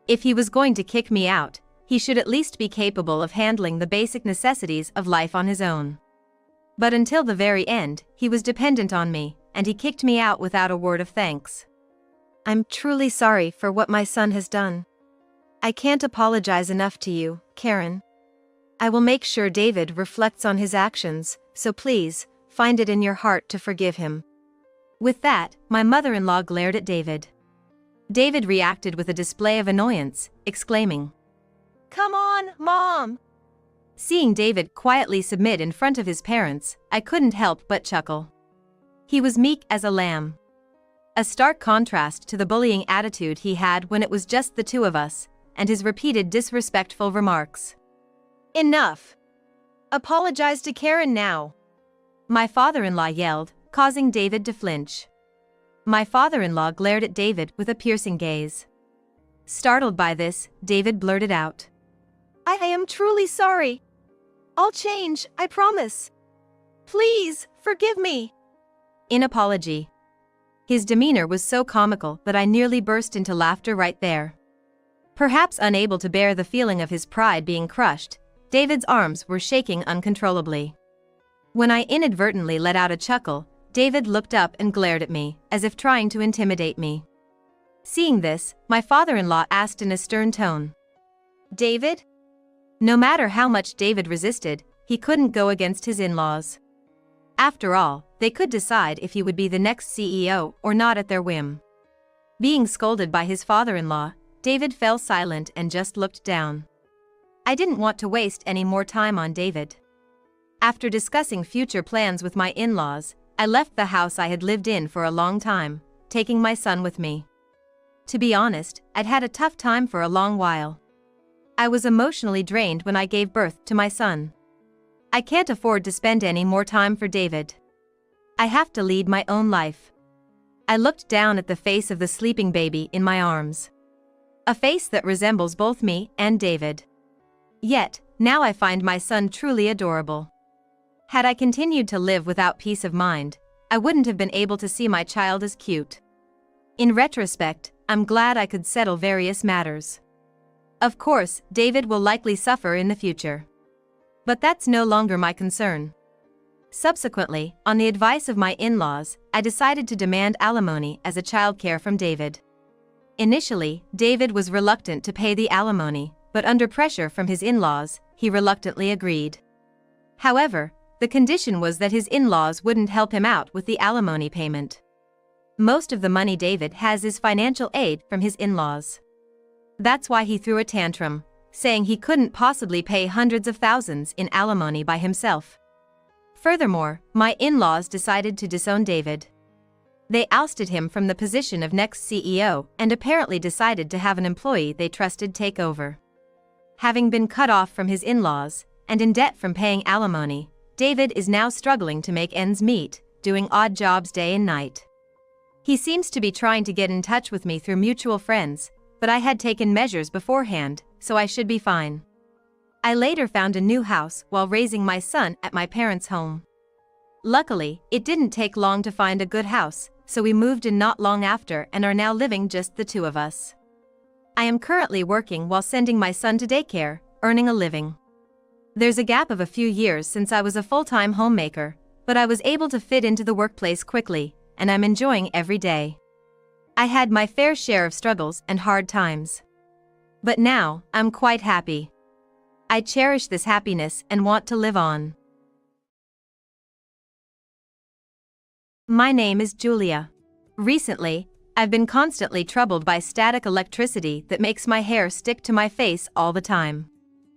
If he was going to kick me out, he should at least be capable of handling the basic necessities of life on his own. But until the very end, he was dependent on me, and he kicked me out without a word of thanks. I'm truly sorry for what my son has done. I can't apologize enough to you, Karen. I will make sure David reflects on his actions, so please, find it in your heart to forgive him. With that, my mother-in-law glared at David. David reacted with a display of annoyance, exclaiming, "Come on, Mom!" Seeing David quietly submit in front of his parents, I couldn't help but chuckle. He was meek as a lamb. A stark contrast to the bullying attitude he had when it was just the two of us, and his repeated disrespectful remarks. Enough! Apologize to Karen now. My father-in-law yelled, causing David to flinch. My father-in-law glared at David with a piercing gaze. Startled by this, David blurted out, I am truly sorry. I'll change, I promise. Please, forgive me." in apology. His demeanor was so comical that I nearly burst into laughter right there. Perhaps unable to bear the feeling of his pride being crushed, David's arms were shaking uncontrollably. When I inadvertently let out a chuckle, David looked up and glared at me, as if trying to intimidate me. Seeing this, my father-in-law asked in a stern tone, "David?" No matter how much David resisted, he couldn't go against his in-laws. After all, they could decide if he would be the next CEO or not at their whim. Being scolded by his father-in-law, David fell silent and just looked down. I didn't want to waste any more time on David. After discussing future plans with my in-laws, I left the house I had lived in for a long time, taking my son with me. To be honest, I'd had a tough time for a long while. I was emotionally drained when I gave birth to my son. I can't afford to spend any more time for David. I have to lead my own life. I looked down at the face of the sleeping baby in my arms. A face that resembles both me and David. Yet, now I find my son truly adorable. Had I continued to live without peace of mind, I wouldn't have been able to see my child as cute. In retrospect, I'm glad I could settle various matters. Of course, David will likely suffer in the future. But that's no longer my concern. Subsequently, on the advice of my in-laws, I decided to demand alimony as a childcare from David. Initially, David was reluctant to pay the alimony, but under pressure from his in-laws, he reluctantly agreed. However, the condition was that his in-laws wouldn't help him out with the alimony payment. Most of the money David has is financial aid from his in-laws. That's why he threw a tantrum, saying he couldn't possibly pay hundreds of thousands in alimony by himself. Furthermore, my in-laws decided to disown David. They ousted him from the position of next CEO and apparently decided to have an employee they trusted take over. Having been cut off from his in-laws, and in debt from paying alimony, David is now struggling to make ends meet, doing odd jobs day and night. He seems to be trying to get in touch with me through mutual friends, but I had taken measures beforehand, so I should be fine. I later found a new house while raising my son at my parents' home. Luckily, it didn't take long to find a good house, so we moved in not long after and are now living just the two of us. I am currently working while sending my son to daycare, earning a living. There's a gap of a few years since I was a full-time homemaker, but I was able to fit into the workplace quickly, and I'm enjoying every day. I had my fair share of struggles and hard times. But now, I'm quite happy. I cherish this happiness and want to live on. My name is Julia. Recently, I've been constantly troubled by static electricity that makes my hair stick to my face all the time.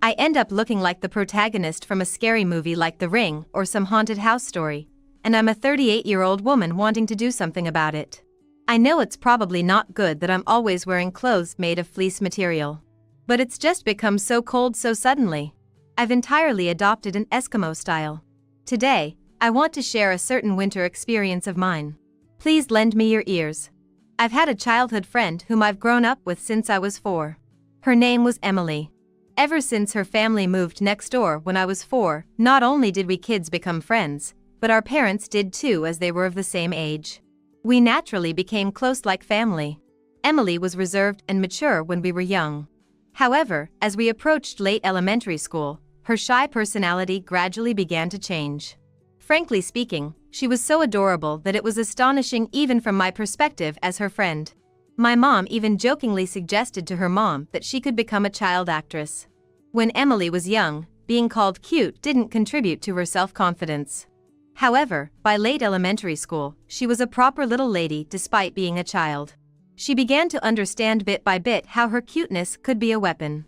I end up looking like the protagonist from a scary movie like The Ring or some haunted house story, and I'm a 38-year-old woman wanting to do something about it. I know it's probably not good that I'm always wearing clothes made of fleece material. But it's just become so cold so suddenly. I've entirely adopted an Eskimo style. Today, I want to share a certain winter experience of mine. Please lend me your ears. I've had a childhood friend whom I've grown up with since I was 4. Her name was Emily. Ever since her family moved next door when I was 4, not only did we kids become friends, but our parents did too as they were of the same age. We naturally became close like family. Emily was reserved and mature when we were young. However, as we approached late elementary school, her shy personality gradually began to change. Frankly speaking, she was so adorable that it was astonishing even from my perspective as her friend. My mom even jokingly suggested to her mom that she could become a child actress. When Emily was young, being called cute didn't contribute to her self-confidence. However, by late elementary school, she was a proper little lady despite being a child. She began to understand bit by bit how her cuteness could be a weapon.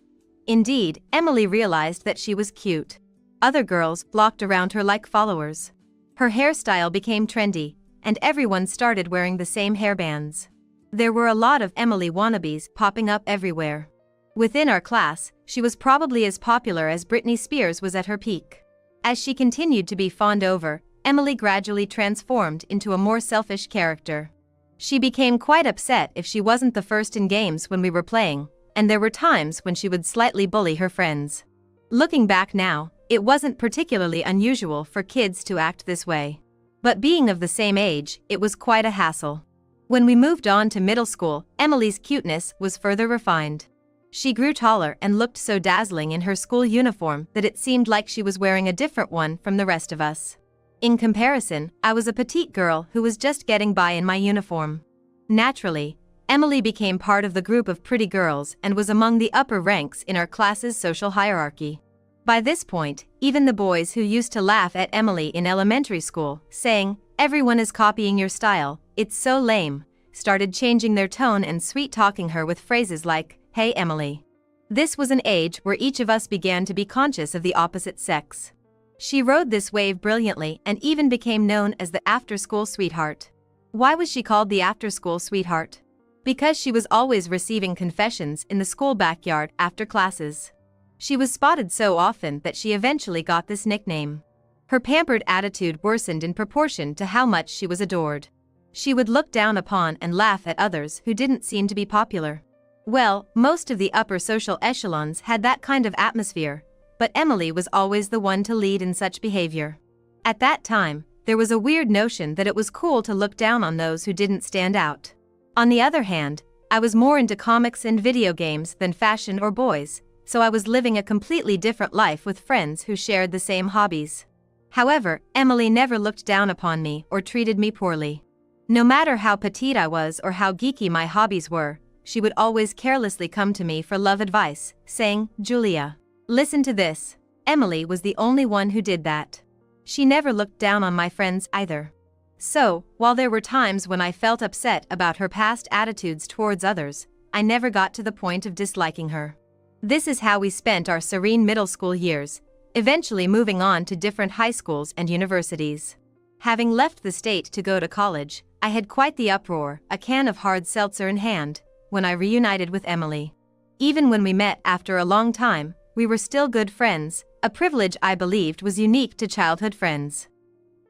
Indeed, Emily realized that she was cute. Other girls flocked around her like followers. Her hairstyle became trendy, and everyone started wearing the same hairbands. There were a lot of Emily wannabes popping up everywhere. Within our class, she was probably as popular as Britney Spears was at her peak. As she continued to be fawned over, Emily gradually transformed into a more selfish character. She became quite upset if she wasn't the first in games when we were playing, and there were times when she would slightly bully her friends. Looking back now, it wasn't particularly unusual for kids to act this way. But being of the same age, it was quite a hassle. When we moved on to middle school, Emily's cuteness was further refined. She grew taller and looked so dazzling in her school uniform that it seemed like she was wearing a different one from the rest of us. In comparison, I was a petite girl who was just getting by in my uniform. Naturally, Emily became part of the group of pretty girls and was among the upper ranks in our class's social hierarchy. By this point, even the boys who used to laugh at Emily in elementary school, saying, "Everyone is copying your style, it's so lame," started changing their tone and sweet-talking her with phrases like, "Hey Emily." This was an age where each of us began to be conscious of the opposite sex. She rode this wave brilliantly and even became known as the after-school sweetheart. Why was she called the after-school sweetheart? Because she was always receiving confessions in the school backyard after classes. She was spotted so often that she eventually got this nickname. Her pampered attitude worsened in proportion to how much she was adored. She would look down upon and laugh at others who didn't seem to be popular. Well, most of the upper social echelons had that kind of atmosphere, but Emily was always the one to lead in such behavior. At that time, there was a weird notion that it was cool to look down on those who didn't stand out. On the other hand, I was more into comics and video games than fashion or boys, so I was living a completely different life with friends who shared the same hobbies. However, Emily never looked down upon me or treated me poorly. No matter how petite I was or how geeky my hobbies were, she would always carelessly come to me for love advice, saying, "Julia, listen to this." Emily was the only one who did that. She never looked down on my friends either. So, while there were times when I felt upset about her past attitudes towards others, I never got to the point of disliking her. This is how we spent our serene middle school years, eventually moving on to different high schools and universities. Having left the state to go to college, I had quite the uproar, a can of hard seltzer in hand, when I reunited with Emily. Even when we met after a long time, we were still good friends, a privilege I believed was unique to childhood friends.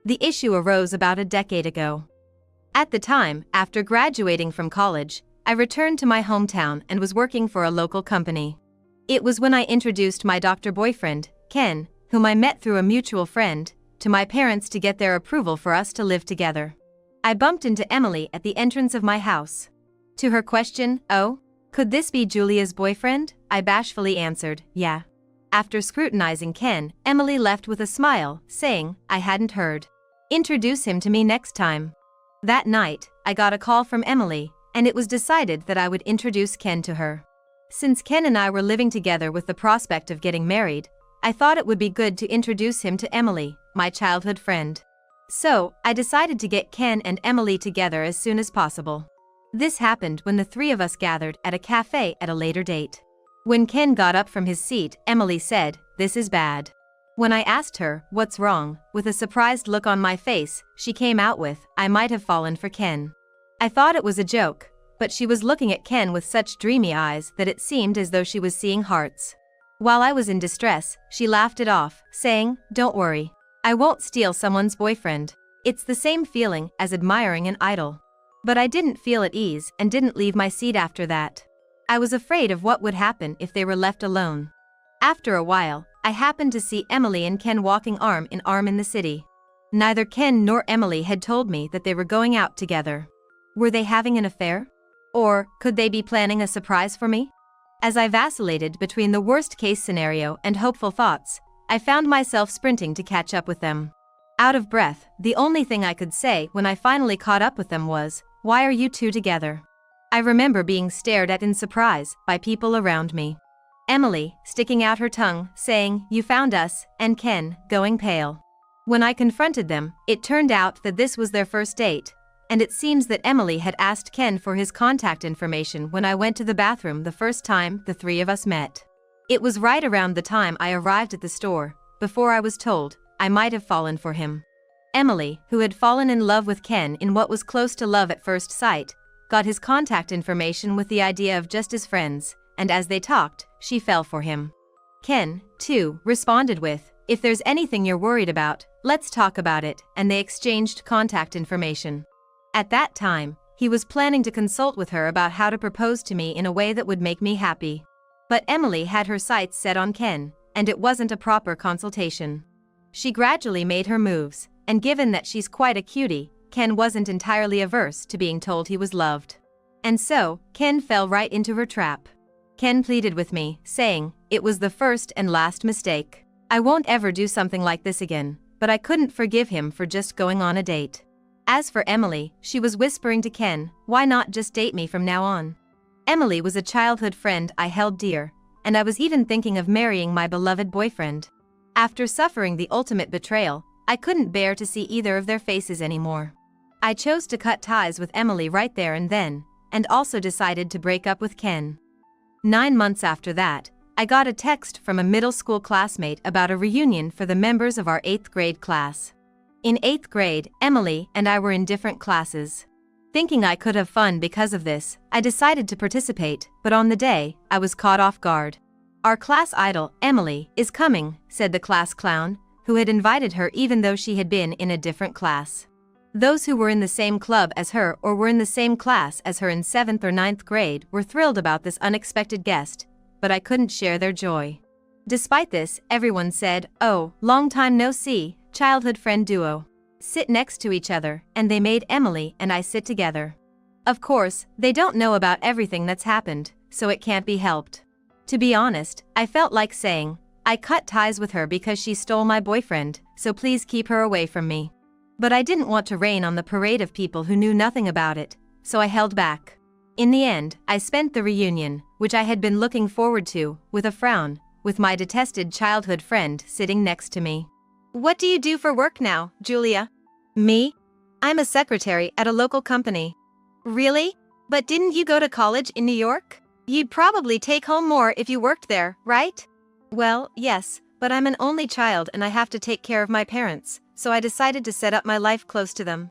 The issue arose about a decade ago. At the time, after graduating from college, I returned to my hometown and was working for a local company. It was when I introduced my doctor boyfriend, Ken, whom I met through a mutual friend, to my parents to get their approval for us to live together. I bumped into Emily at the entrance of my house. To her question, "Oh, could this be Julia's boyfriend?" I bashfully answered, "Yeah." After scrutinizing Ken, Emily left with a smile, saying, "I hadn't heard. Introduce him to me next time." That night, I got a call from Emily, and it was decided that I would introduce Ken to her. Since Ken and I were living together with the prospect of getting married, I thought it would be good to introduce him to Emily, my childhood friend. So, I decided to get Ken and Emily together as soon as possible. This happened when the three of us gathered at a cafe at a later date. When Ken got up from his seat, Emily said, "This is bad." When I asked her, "What's wrong?" with a surprised look on my face, she came out with, "I might have fallen for Ken." I thought it was a joke, but she was looking at Ken with such dreamy eyes that it seemed as though she was seeing hearts. While I was in distress, she laughed it off, saying, "Don't worry. I won't steal someone's boyfriend. It's the same feeling as admiring an idol." But I didn't feel at ease and didn't leave my seat after that. I was afraid of what would happen if they were left alone. After a while, I happened to see Emily and Ken walking arm in arm in the city. Neither Ken nor Emily had told me that they were going out together. Were they having an affair? Or could they be planning a surprise for me? As I vacillated between the worst-case scenario and hopeful thoughts, I found myself sprinting to catch up with them. Out of breath, the only thing I could say when I finally caught up with them was, "Why are you two together?" I remember being stared at in surprise by people around me. Emily, sticking out her tongue, saying, "You found us," and Ken, going pale. When I confronted them, it turned out that this was their first date, and it seems that Emily had asked Ken for his contact information when I went to the bathroom the first time the three of us met. It was right around the time I arrived at the store, before I was told I might have fallen for him. Emily, who had fallen in love with Ken in what was close to love at first sight, got his contact information with the idea of just as friends, and as they talked, she fell for him. Ken, too, responded with, "If there's anything you're worried about, let's talk about it," and they exchanged contact information. At that time, he was planning to consult with her about how to propose to me in a way that would make me happy. But Emily had her sights set on Ken, and it wasn't a proper consultation. She gradually made her moves, and given that she's quite a cutie, Ken wasn't entirely averse to being told he was loved. And so, Ken fell right into her trap. Ken pleaded with me, saying, "It was the first and last mistake. I won't ever do something like this again," but I couldn't forgive him for just going on a date. As for Emily, she was whispering to Ken, "Why not just date me from now on?" Emily was a childhood friend I held dear, and I was even thinking of marrying my beloved boyfriend. After suffering the ultimate betrayal, I couldn't bear to see either of their faces anymore. I chose to cut ties with Emily right there and then, and also decided to break up with Ken. 9 months after that, I got a text from a middle school classmate about a reunion for the members of our 8th grade class. In 8th grade, Emily and I were in different classes. Thinking I could have fun because of this, I decided to participate, but on the day, I was caught off guard. "Our class idol, Emily, is coming," said the class clown, who had invited her even though she had been in a different class. Those who were in the same club as her or were in the same class as her in 7th or 9th grade were thrilled about this unexpected guest, but I couldn't share their joy. Despite this, everyone said, "Oh, long time no see, childhood friend duo. Sit next to each other," and they made Emily and I sit together. Of course, they don't know about everything that's happened, so it can't be helped. To be honest, I felt like saying, I cut ties with her because she stole my boyfriend, so please keep her away from me. But I didn't want to rain on the parade of people who knew nothing about it, so I held back. In the end, I spent the reunion, which I had been looking forward to, with a frown, with my detested childhood friend sitting next to me. What do you do for work now, Julia? Me? I'm a secretary at a local company. Really? But didn't you go to college in New York? You'd probably take home more if you worked there, right? Well, yes, but I'm an only child and I have to take care of my parents, so I decided to set up my life close to them.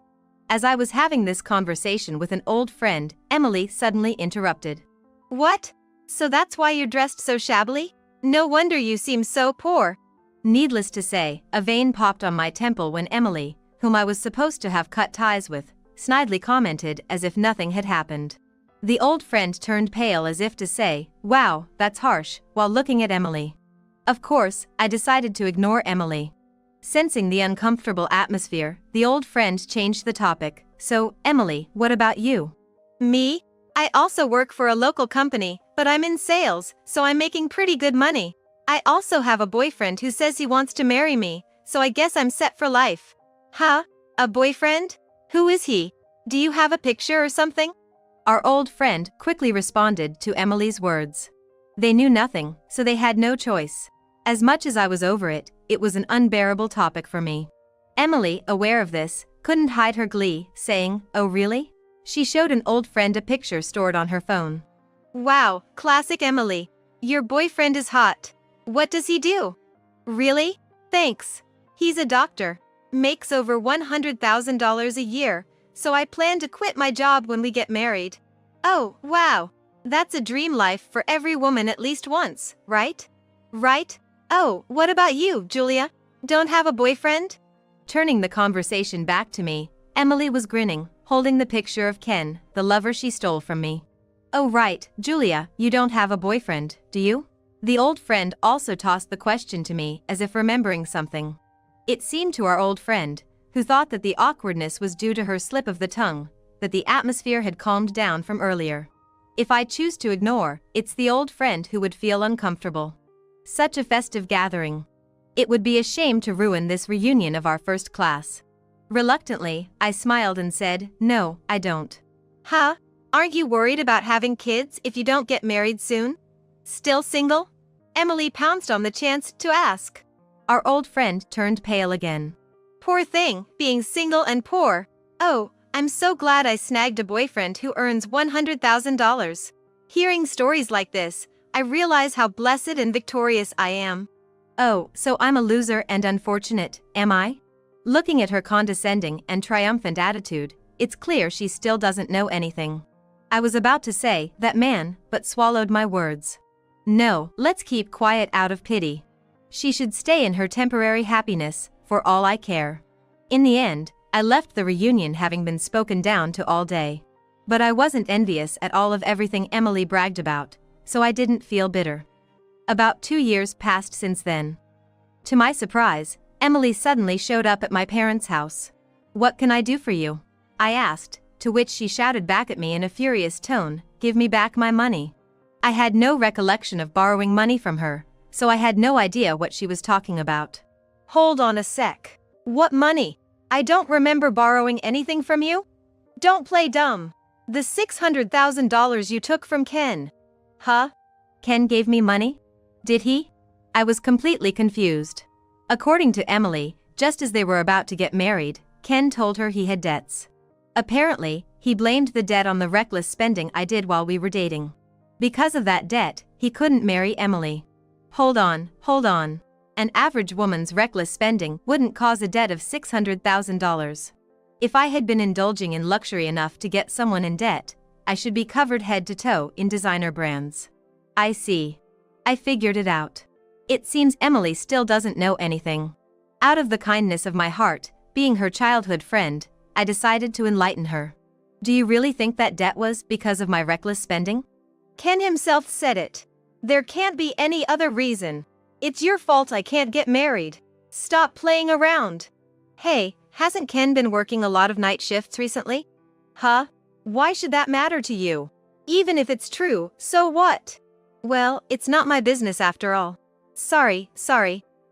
As I was having this conversation with an old friend, Emily suddenly interrupted. What? So that's why you're dressed so shabbily? No wonder you seem so poor. Needless to say, a vein popped on my temple when Emily, whom I was supposed to have cut ties with, snidely commented as if nothing had happened. The old friend turned pale as if to say, "Wow, that's harsh," while looking at Emily. Of course, I decided to ignore Emily. Sensing the uncomfortable atmosphere, the old friend changed the topic. "So, Emily, what about you?" Me? I also work for a local company, but I'm in sales, so I'm making pretty good money. I also have a boyfriend who says he wants to marry me, so I guess I'm set for life. Huh? A boyfriend? Who is he? Do you have a picture or something? Our old friend quickly responded to Emily's words. They knew nothing, so they had no choice. As much as I was over it, it was an unbearable topic for me. Emily, aware of this, couldn't hide her glee, saying, "Oh really?" She showed an old friend a picture stored on her phone. Wow, classic Emily. Your boyfriend is hot. What does he do? Really? Thanks. He's a doctor. Makes over $100,000 a year, so I plan to quit my job when we get married. Oh, wow. That's a dream life for every woman at least once, right? Right? Oh, what about you, Julia? Don't have a boyfriend? Turning the conversation back to me, Emily was grinning, holding the picture of Ken, the lover she stole from me. "Oh right, Julia, you don't have a boyfriend, do you?" The old friend also tossed the question to me as if remembering something. It seemed to our old friend, who thought that the awkwardness was due to her slip of the tongue, that the atmosphere had calmed down from earlier. If I choose to ignore, it's the old friend who would feel uncomfortable. Such a festive gathering. It would be a shame to ruin this reunion of our first class. Reluctantly, I smiled and said, "No, I don't." Huh? Aren't you worried about having kids if you don't get married soon? Still single? Emily pounced on the chance to ask. Our old friend turned pale again. Poor thing, being single and poor. Oh, I'm so glad I snagged a boyfriend who earns $100,000. Hearing stories like this, I realize how blessed and victorious I am. Oh, so I'm a loser and unfortunate, am I? Looking at her condescending and triumphant attitude, it's clear she still doesn't know anything. I was about to say that man, but swallowed my words. No, let's keep quiet out of pity. She should stay in her temporary happiness, for all I care. In the end, I left the reunion having been spoken down to all day. But I wasn't envious at all of everything Emily bragged about, so I didn't feel bitter. About 2 years passed since then. To my surprise, Emily suddenly showed up at my parents' house. "What can I do for you?" I asked, to which she shouted back at me in a furious tone, "Give me back my money." I had no recollection of borrowing money from her, so I had no idea what she was talking about. Hold on a sec. What money? I don't remember borrowing anything from you. Don't play dumb. The $600,000 you took from Ken. Huh? Ken gave me money? Did he? I was completely confused. According to Emily, just as they were about to get married, Ken told her he had debts. Apparently, he blamed the debt on the reckless spending I did while we were dating. Because of that debt, he couldn't marry Emily. Hold on. An average woman's reckless spending wouldn't cause a debt of $600,000. If I had been indulging in luxury enough to get someone in debt, I should be covered head to toe in designer brands. I see. I figured it out. It seems Emily still doesn't know anything. Out of the kindness of my heart, being her childhood friend, I decided to enlighten her. Do you really think that debt was because of my reckless spending? Ken himself said it. There can't be any other reason. It's your fault I can't get married. Stop playing around. Hey, hasn't Ken been working a lot of night shifts recently? Huh? Why should that matter to you? Even if it's true, so what? Well, it's not my business after all. Sorry.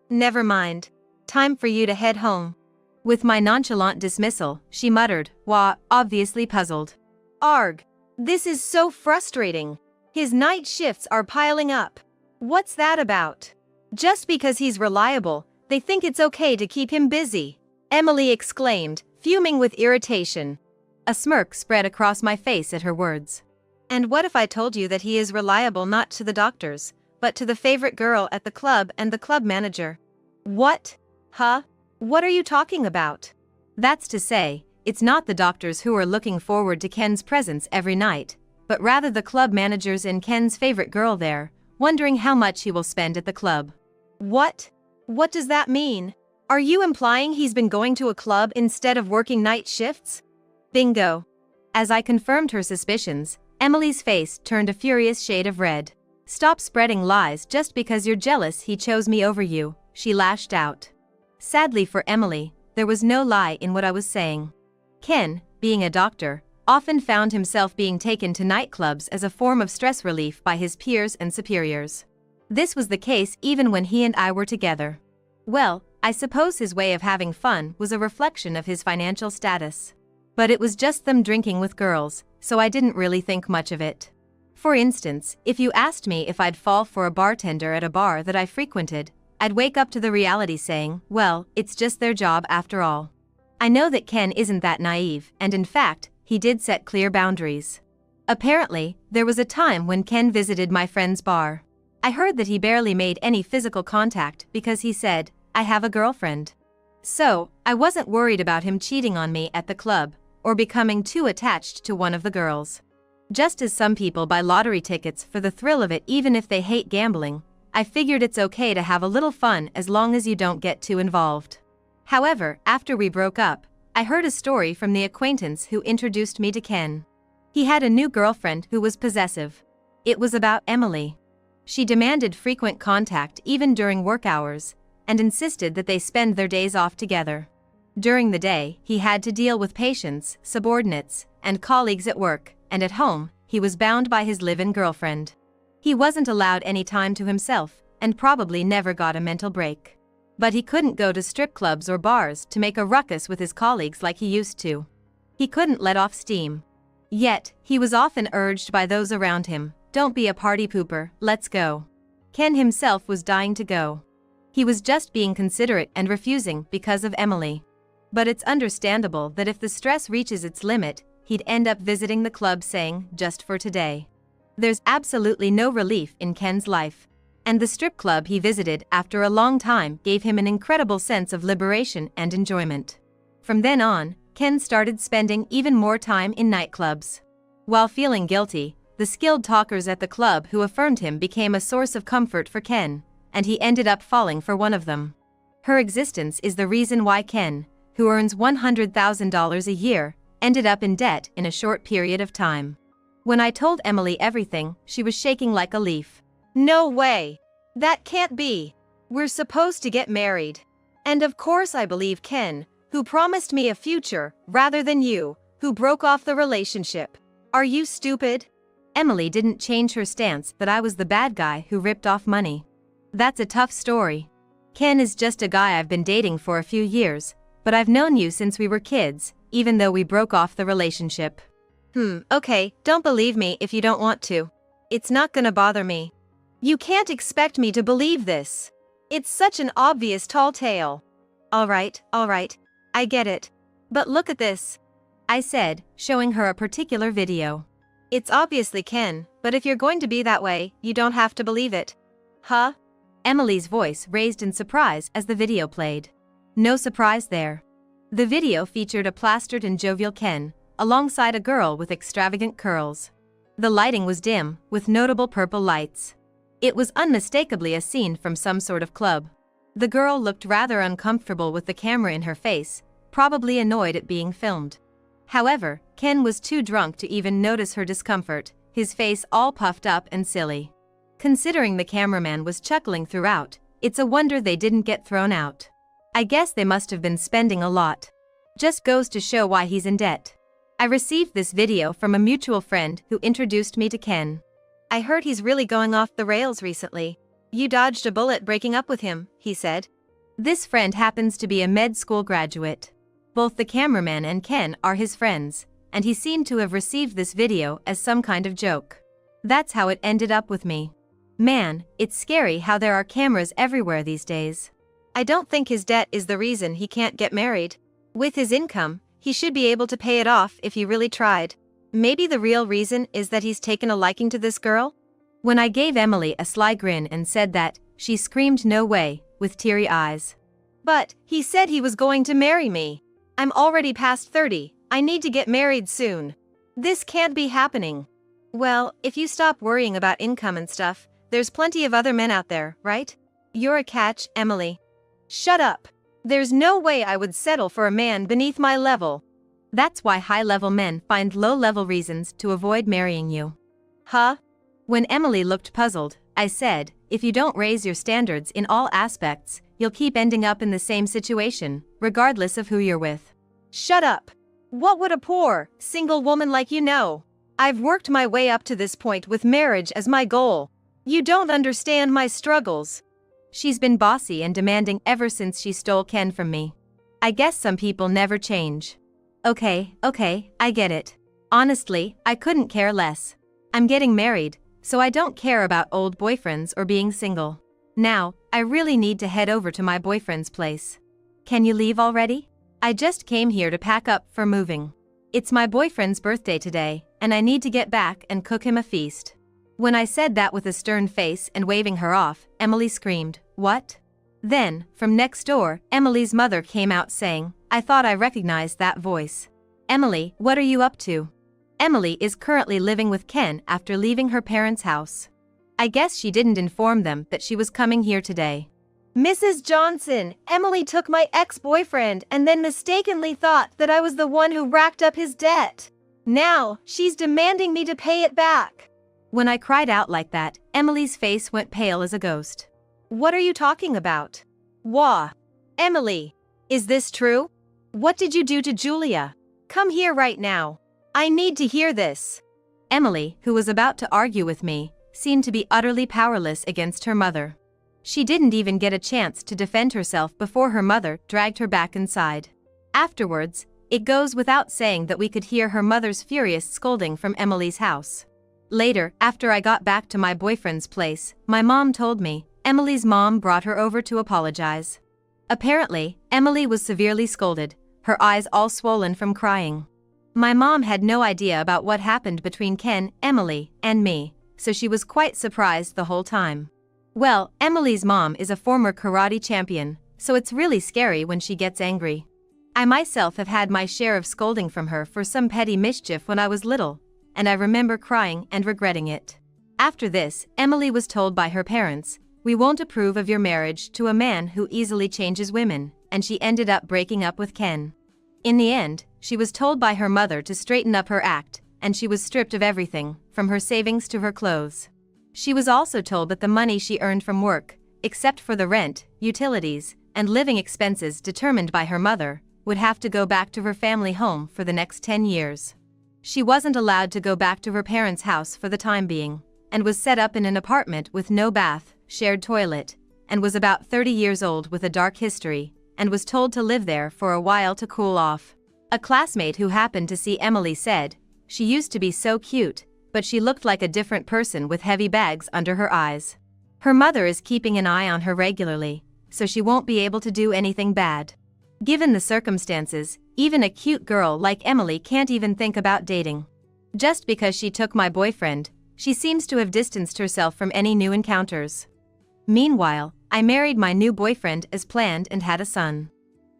Never mind. Time for you to head home. With my nonchalant dismissal, she muttered, "Wah," obviously puzzled. Arg. This is so frustrating. His night shifts are piling up. What's that about? Just because he's reliable, they think it's okay to keep him busy, Emily exclaimed, fuming with irritation. A smirk spread across my face at her words. And what if I told you that he is reliable not to the doctors, but to the favorite girl at the club and the club manager? What? Huh? What are you talking about? That's to say, it's not the doctors who are looking forward to Ken's presence every night, but rather the club managers and Ken's favorite girl there, wondering how much he will spend at the club. What? What does that mean? Are you implying he's been going to a club instead of working night shifts? Bingo. As I confirmed her suspicions, Emily's face turned a furious shade of red. Stop spreading lies just because you're jealous he chose me over you, she lashed out. Sadly for Emily, there was no lie in what I was saying. Ken, being a doctor, often found himself being taken to nightclubs as a form of stress relief by his peers and superiors. This was the case even when he and I were together. Well, I suppose his way of having fun was a reflection of his financial status. But it was just them drinking with girls, so I didn't really think much of it. For instance, if you asked me if I'd fall for a bartender at a bar that I frequented, I'd wake up to the reality saying, well, it's just their job after all. I know that Ken isn't that naive, and in fact, he did set clear boundaries. Apparently, there was a time when Ken visited my friend's bar. I heard that he barely made any physical contact because he said, I have a girlfriend. So, I wasn't worried about him cheating on me at the club, or becoming too attached to one of the girls. Just as some people buy lottery tickets for the thrill of it even if they hate gambling, I figured it's okay to have a little fun as long as you don't get too involved. However, after we broke up, I heard a story from the acquaintance who introduced me to Ken. He had a new girlfriend who was possessive. It was about Emily. She demanded frequent contact even during work hours, and insisted that they spend their days off together. During the day, he had to deal with patients, subordinates, and colleagues at work, and at home, he was bound by his live-in girlfriend. He wasn't allowed any time to himself, and probably never got a mental break. But he couldn't go to strip clubs or bars to make a ruckus with his colleagues like he used to. He couldn't let off steam. Yet, he was often urged by those around him, don't be a party pooper, let's go. Ken himself was dying to go. He was just being considerate and refusing because of Emily. But it's understandable that if the stress reaches its limit, he'd end up visiting the club saying, just for today. There's absolutely no relief in Ken's life. And the strip club he visited after a long time gave him an incredible sense of liberation and enjoyment. From then on, Ken started spending even more time in nightclubs. While feeling guilty, the skilled talkers at the club who affirmed him became a source of comfort for Ken, and he ended up falling for one of them. Her existence is the reason why Ken, who earns $100,000 a year, ended up in debt in a short period of time. When I told Emily everything, she was shaking like a leaf. No way! That can't be! We're supposed to get married. And of course I believe Ken, who promised me a future, rather than you, who broke off the relationship. Are you stupid? Emily didn't change her stance that I was the bad guy who ripped off money. That's a tough story. Ken is just a guy I've been dating for a few years, but I've known you since we were kids, even though we broke off the relationship. Okay, don't believe me if you don't want to. It's not gonna bother me. You can't expect me to believe this. It's such an obvious tall tale. Alright, I get it. But look at this, I said, showing her a particular video. It's obviously Ken, but if you're going to be that way, you don't have to believe it. Huh? Emily's voice raised in surprise as the video played. No surprise there. The video featured a plastered and jovial Ken, alongside a girl with extravagant curls. The lighting was dim, with notable purple lights. It was unmistakably a scene from some sort of club. The girl looked rather uncomfortable with the camera in her face, probably annoyed at being filmed. However, Ken was too drunk to even notice her discomfort, his face all puffed up and silly. Considering the cameraman was chuckling throughout, it's a wonder they didn't get thrown out. I guess they must have been spending a lot. Just goes to show why he's in debt. I received this video from a mutual friend who introduced me to Ken. I heard he's really going off the rails recently. You dodged a bullet breaking up with him, he said. This friend happens to be a med school graduate. Both the cameraman and Ken are his friends, and he seemed to have received this video as some kind of joke. That's how it ended up with me. Man, it's scary how there are cameras everywhere these days. I don't think his debt is the reason he can't get married. With his income, he should be able to pay it off if he really tried. Maybe the real reason is that he's taken a liking to this girl? When I gave Emily a sly grin and said that, she screamed no way, with teary eyes. But, he said he was going to marry me. I'm already past 30, I need to get married soon. This can't be happening. Well, if you stop worrying about income and stuff, there's plenty of other men out there, right? You're a catch, Emily. Shut up. There's no way I would settle for a man beneath my level. That's why high-level men find low-level reasons to avoid marrying you. Huh? When Emily looked puzzled, I said, if you don't raise your standards in all aspects, you'll keep ending up in the same situation, regardless of who you're with. Shut up. What would a poor, single woman like you know? I've worked my way up to this point with marriage as my goal. You don't understand my struggles. She's been bossy and demanding ever since she stole Ken from me. I guess some people never change. Okay, I get it. Honestly, I couldn't care less. I'm getting married, so I don't care about old boyfriends or being single. Now, I really need to head over to my boyfriend's place. Can you leave already? I just came here to pack up for moving. It's my boyfriend's birthday today, and I need to get back and cook him a feast. When I said that with a stern face and waving her off, Emily screamed, "What?" Then, from next door, Emily's mother came out saying, I thought I recognized that voice. Emily, what are you up to? Emily is currently living with Ken after leaving her parents' house. I guess she didn't inform them that she was coming here today. Mrs. Johnson, Emily took my ex-boyfriend and then mistakenly thought that I was the one who racked up his debt. Now, she's demanding me to pay it back. When I cried out like that, Emily's face went pale as a ghost. What are you talking about? Wah. Emily, is this true? What did you do to Julia? Come here right now. I need to hear this. Emily, who was about to argue with me, seemed to be utterly powerless against her mother. She didn't even get a chance to defend herself before her mother dragged her back inside. Afterwards, it goes without saying that we could hear her mother's furious scolding from Emily's house. Later, after I got back to my boyfriend's place, my mom told me, Emily's mom brought her over to apologize. Apparently, Emily was severely scolded, her eyes all swollen from crying. My mom had no idea about what happened between Ken, Emily, and me, so she was quite surprised the whole time. Well, Emily's mom is a former karate champion, so it's really scary when she gets angry. I myself have had my share of scolding from her for some petty mischief when I was little, and I remember crying and regretting it. After this, Emily was told by her parents, "We won't approve of your marriage to a man who easily changes women," and she ended up breaking up with Ken. In the end, she was told by her mother to straighten up her act, and she was stripped of everything, from her savings to her clothes. She was also told that the money she earned from work, except for the rent, utilities, and living expenses determined by her mother, would have to go back to her family home for the next 10 years. She wasn't allowed to go back to her parents' house for the time being, and was set up in an apartment with no bath, shared toilet, and was about 30 years old with a dark history, and was told to live there for a while to cool off. A classmate who happened to see Emily said, "She used to be so cute, but she looked like a different person with heavy bags under her eyes." Her mother is keeping an eye on her regularly, so she won't be able to do anything bad. Given the circumstances, even a cute girl like Emily can't even think about dating. Just because she took my boyfriend, she seems to have distanced herself from any new encounters. Meanwhile, I married my new boyfriend as planned and had a son.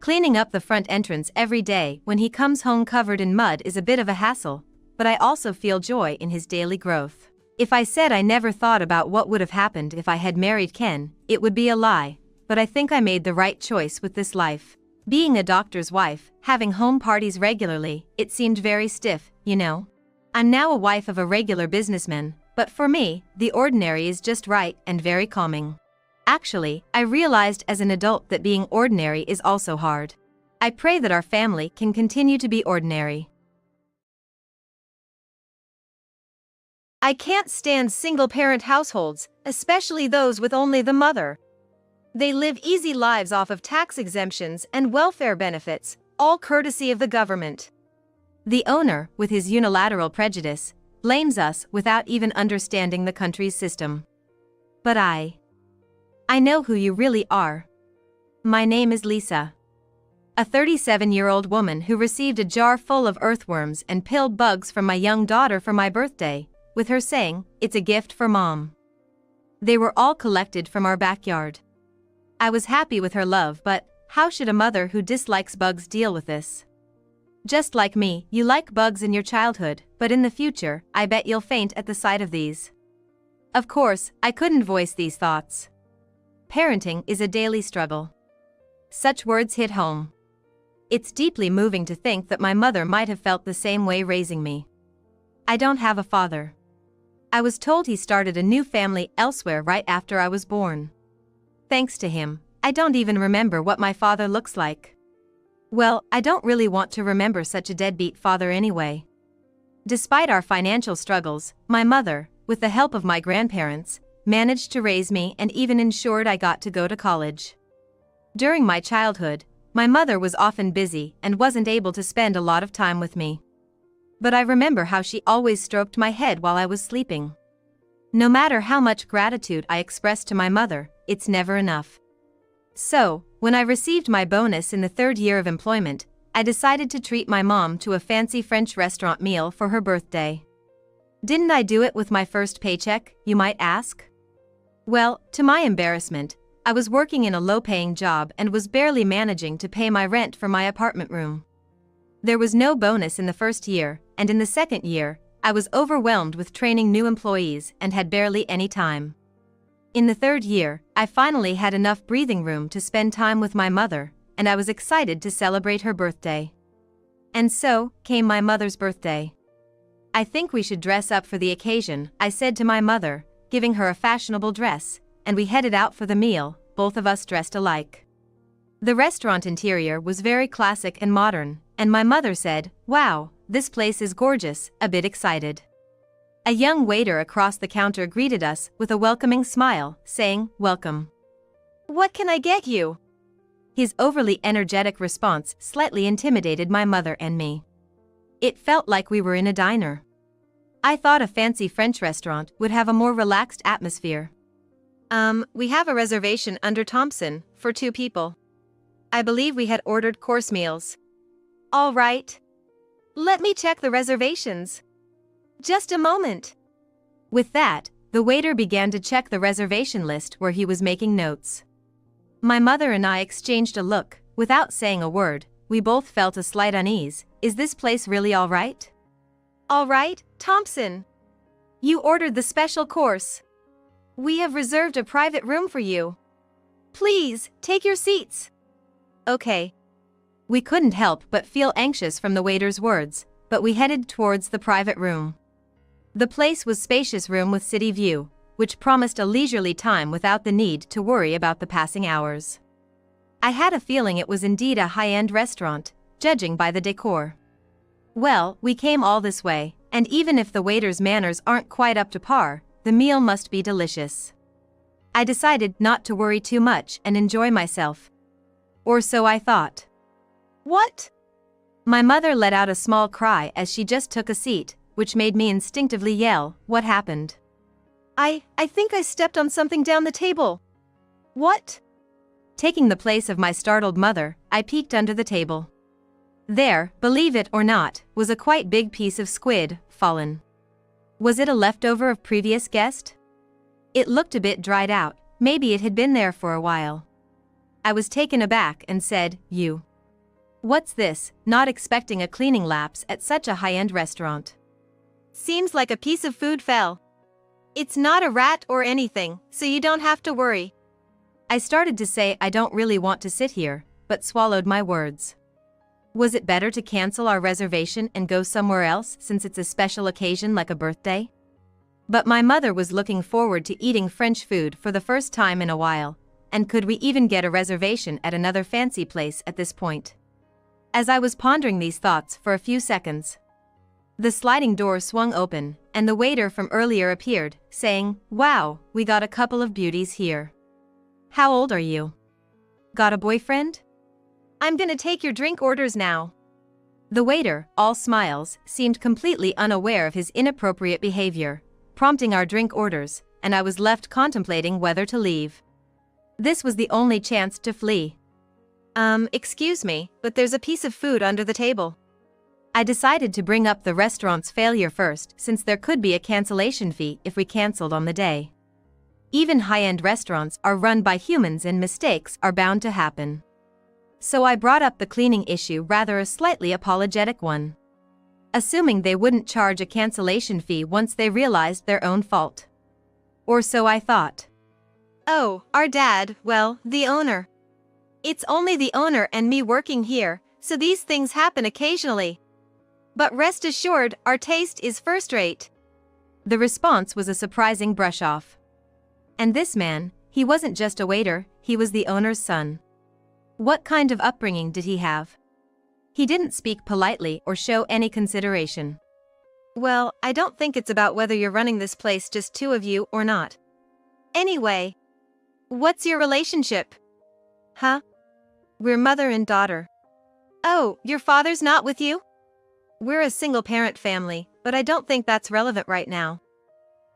Cleaning up the front entrance every day when he comes home covered in mud is a bit of a hassle, but I also feel joy in his daily growth. If I said I never thought about what would have happened if I had married Ken, it would be a lie, but I think I made the right choice with this life. Being a doctor's wife, having home parties regularly, it seemed very stiff, you know? I'm now a wife of a regular businessman, but for me, the ordinary is just right and very calming. Actually, I realized as an adult that being ordinary is also hard. I pray that our family can continue to be ordinary. I can't stand single-parent households, especially those with only the mother. They live easy lives off of tax exemptions and welfare benefits, all courtesy of the government. The owner, with his unilateral prejudice, blames us without even understanding the country's system. But I know who you really are. My name is Lisa. A 37-year-old woman who received a jar full of earthworms and pill bugs from my young daughter for my birthday, with her saying, "It's a gift for Mom." They were all collected from our backyard. I was happy with her love, but how should a mother who dislikes bugs deal with this? Just like me, you like bugs in your childhood, but in the future, I bet you'll faint at the sight of these. Of course, I couldn't voice these thoughts. Parenting is a daily struggle. Such words hit home. It's deeply moving to think that my mother might have felt the same way raising me. I don't have a father. I was told he started a new family elsewhere right after I was born. Thanks to him, I don't even remember what my father looks like. Well, I don't really want to remember such a deadbeat father anyway. Despite our financial struggles, my mother, with the help of my grandparents, managed to raise me and even ensured I got to go to college. During my childhood, my mother was often busy and wasn't able to spend a lot of time with me. But I remember how she always stroked my head while I was sleeping. No matter how much gratitude I expressed to my mother, it's never enough. So, when I received my bonus in the 3rd year of employment, I decided to treat my mom to a fancy French restaurant meal for her birthday. Didn't I do it with my first paycheck, you might ask? Well, to my embarrassment, I was working in a low-paying job and was barely managing to pay my rent for my apartment room. There was no bonus in the 1st year, and in the 2nd year, I was overwhelmed with training new employees and had barely any time. In the 3rd year, I finally had enough breathing room to spend time with my mother, and I was excited to celebrate her birthday. And so, came my mother's birthday. "I think we should dress up for the occasion," I said to my mother, giving her a fashionable dress, and we headed out for the meal, both of us dressed alike. The restaurant interior was very classic and modern, and my mother said, "Wow, this place is gorgeous," a bit excited. A young waiter across the counter greeted us with a welcoming smile, saying, "Welcome." "What can I get you?" His overly energetic response slightly intimidated my mother and me. It felt like we were in a diner. I thought a fancy French restaurant would have a more relaxed atmosphere. We have a reservation under Thompson, for 2 people. I believe we had ordered course meals. All right. Let me check the reservations. Just a moment." With that, the waiter began to check the reservation list where he was making notes. My mother and I exchanged a look. Without saying a word, we both felt a slight unease. Is this place really all right? All right, Thompson. You ordered the special course. We have reserved a private room for you. Please, take your seats. Okay. We couldn't help but feel anxious from the waiter's words, but we headed towards the private room. The place was a spacious room with city view, which promised a leisurely time without the need to worry about the passing hours. I had a feeling it was indeed a high-end restaurant, judging by the decor. Well, we came all this way, and even if the waiter's manners aren't quite up to par, the meal must be delicious. I decided not to worry too much and enjoy myself. Or so I thought. What? My mother let out a small cry as she just took a seat, which made me instinctively yell, "What happened?" I think I stepped on something down the table. What? Taking the place of my startled mother, I peeked under the table. There, believe it or not, was a quite big piece of squid, fallen. Was it a leftover of previous guest? It looked a bit dried out, maybe it had been there for a while. I was taken aback and said, "You. What's this?" Not expecting a cleaning lapse at such a high-end restaurant. Seems like a piece of food fell. It's not a rat or anything, so you don't have to worry. I started to say I don't really want to sit here, but swallowed my words. Was it better to cancel our reservation and go somewhere else since it's a special occasion like a birthday? But my mother was looking forward to eating French food for the first time in a while, and could we even get a reservation at another fancy place at this point? As I was pondering these thoughts for a few seconds, the sliding door swung open, and the waiter from earlier appeared, saying, "Wow, we got a couple of beauties here. How old are you? Got a boyfriend? I'm gonna take your drink orders now." The waiter, all smiles, seemed completely unaware of his inappropriate behavior, prompting our drink orders, and I was left contemplating whether to leave. This was the only chance to flee. Excuse me, but there's a piece of food under the table. I decided to bring up the restaurant's failure first since there could be a cancellation fee if we cancelled on the day. Even high-end restaurants are run by humans and mistakes are bound to happen. So I brought up the cleaning issue, rather a slightly apologetic one, assuming they wouldn't charge a cancellation fee once they realized their own fault. Or so I thought. Oh, our dad, well, the owner. It's only the owner and me working here, so these things happen occasionally. But rest assured, our taste is first-rate. The response was a surprising brush-off. And this man, he wasn't just a waiter, he was the owner's son. What kind of upbringing did he have? He didn't speak politely or show any consideration. Well, I don't think it's about whether you're running this place just two of you or not. Anyway, what's your relationship? Huh? We're mother and daughter. Oh, your father's not with you? We're a single-parent family, but I don't think that's relevant right now.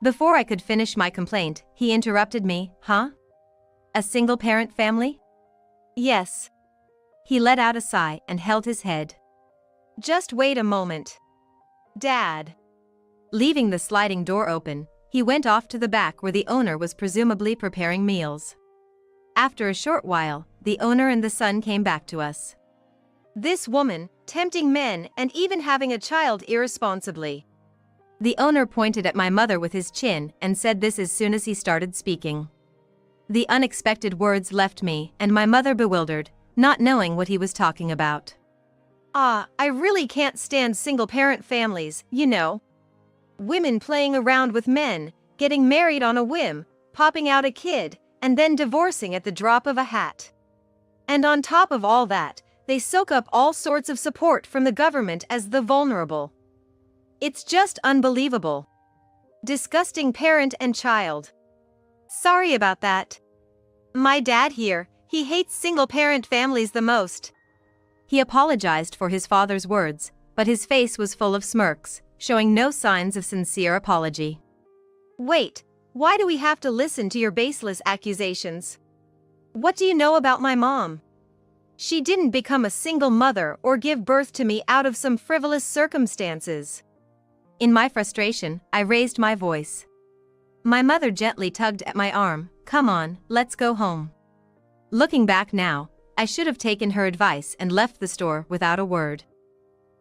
Before I could finish my complaint, he interrupted me. Huh? A single-parent family? Yes. He let out a sigh and held his head. Just wait a moment. Dad. Leaving the sliding door open, he went off to the back where the owner was presumably preparing meals. After a short while, the owner and the son came back to us. This woman, tempting men and even having a child irresponsibly. The owner pointed at my mother with his chin and said this as soon as he started speaking. The unexpected words left me and my mother bewildered, not knowing what he was talking about. I really can't stand single-parent families, you know. Women playing around with men, getting married on a whim, popping out a kid, and then divorcing at the drop of a hat. And on top of all that, they soak up all sorts of support from the government as the vulnerable. It's just unbelievable. Disgusting parent and child. Sorry about that. My dad here, he hates single-parent families the most. He apologized for his father's words, but his face was full of smirks, showing no signs of sincere apology. Wait, why do we have to listen to your baseless accusations? What do you know about my mom? She didn't become a single mother or give birth to me out of some frivolous circumstances. In my frustration, I raised my voice. My mother gently tugged at my arm. Come on, let's go home. Looking back now, I should have taken her advice and left the store without a word.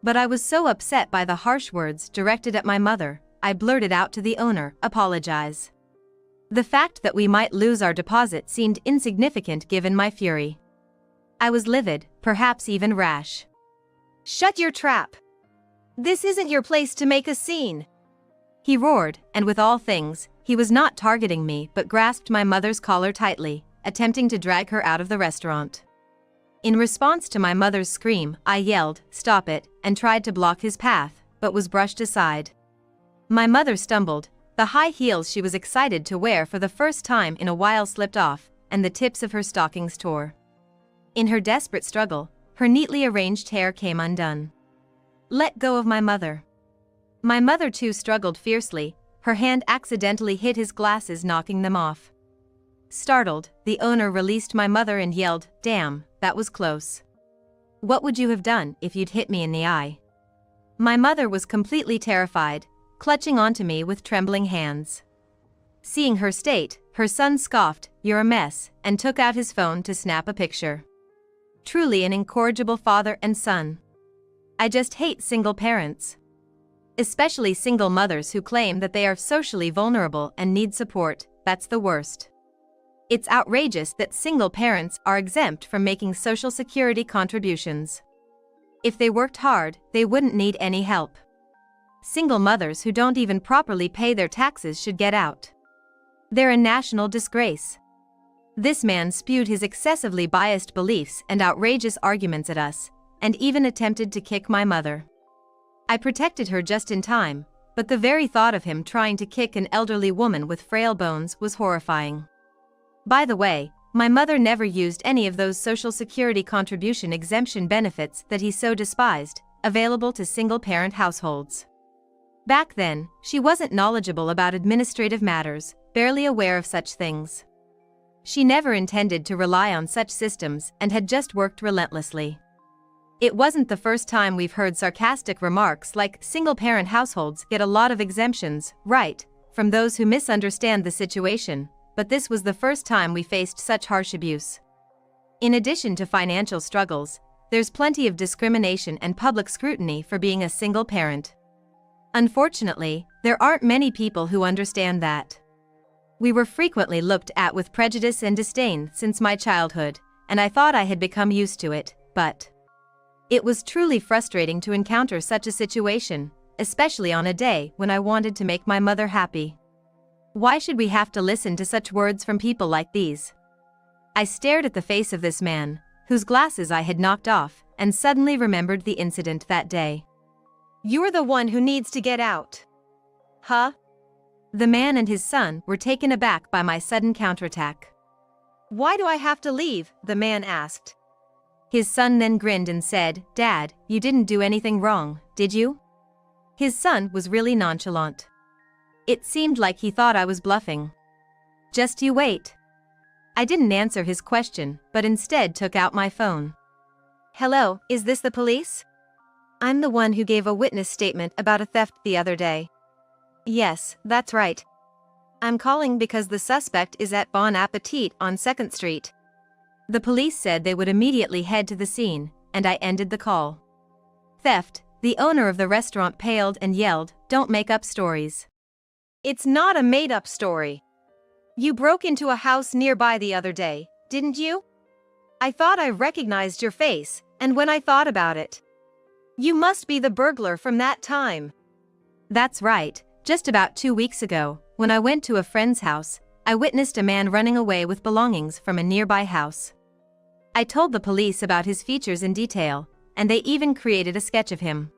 But I was so upset by the harsh words directed at my mother, I blurted out to the owner, "Apologize." The fact that we might lose our deposit seemed insignificant given my fury. I was livid, perhaps even rash. Shut your trap. This isn't your place to make a scene. He roared, and with all things, he was not targeting me but grasped my mother's collar tightly, attempting to drag her out of the restaurant. In response to my mother's scream, I yelled, "Stop it," and tried to block his path, but was brushed aside. My mother stumbled, the high heels she was excited to wear for the first time in a while slipped off, and the tips of her stockings tore. In her desperate struggle, her neatly arranged hair came undone. Let go of my mother. My mother too struggled fiercely, her hand accidentally hit his glasses, knocking them off. Startled, the owner released my mother and yelled, "Damn, that was close. What would you have done if you'd hit me in the eye?" My mother was completely terrified, clutching onto me with trembling hands. Seeing her state, her son scoffed, "You're a mess," and took out his phone to snap a picture. Truly an incorrigible father and son. I just hate single parents. Especially single mothers who claim that they are socially vulnerable and need support. That's the worst. It's outrageous that single parents are exempt from making Social Security contributions. If they worked hard, they wouldn't need any help. Single mothers who don't even properly pay their taxes should get out. They're a national disgrace. This man spewed his excessively biased beliefs and outrageous arguments at us, and even attempted to kick my mother. I protected her just in time, but the very thought of him trying to kick an elderly woman with frail bones was horrifying. By the way, my mother never used any of those Social Security contribution exemption benefits that he so despised, available to single-parent households. Back then, she wasn't knowledgeable about administrative matters, barely aware of such things. She never intended to rely on such systems and had just worked relentlessly. It wasn't the first time we've heard sarcastic remarks like single-parent households get a lot of exemptions, right, from those who misunderstand the situation, but this was the first time we faced such harsh abuse. In addition to financial struggles, there's plenty of discrimination and public scrutiny for being a single parent. Unfortunately, there aren't many people who understand that. We were frequently looked at with prejudice and disdain since my childhood, and I thought I had become used to it, but it was truly frustrating to encounter such a situation, especially on a day when I wanted to make my mother happy. Why should we have to listen to such words from people like these? I stared at the face of this man, whose glasses I had knocked off, and suddenly remembered the incident that day. You're the one who needs to get out. Huh? The man and his son were taken aback by my sudden counterattack. Why do I have to leave? The man asked. His son then grinned and said, "Dad, you didn't do anything wrong, did you?" His son was really nonchalant. It seemed like he thought I was bluffing. "Just you wait." I didn't answer his question, but instead took out my phone. Hello, is this the police? I'm the one who gave a witness statement about a theft the other day. Yes, that's right. I'm calling because the suspect is at Bon Appetit on 2nd Street. The police said they would immediately head to the scene, and I ended the call. Theft, the owner of the restaurant paled and yelled, "Don't make up stories." It's not a made-up story. You broke into a house nearby the other day, didn't you? I thought I recognized your face, and when I thought about it, you must be the burglar from that time. That's right, just about 2 weeks ago, when I went to a friend's house, I witnessed a man running away with belongings from a nearby house. I told the police about his features in detail, and they even created a sketch of him.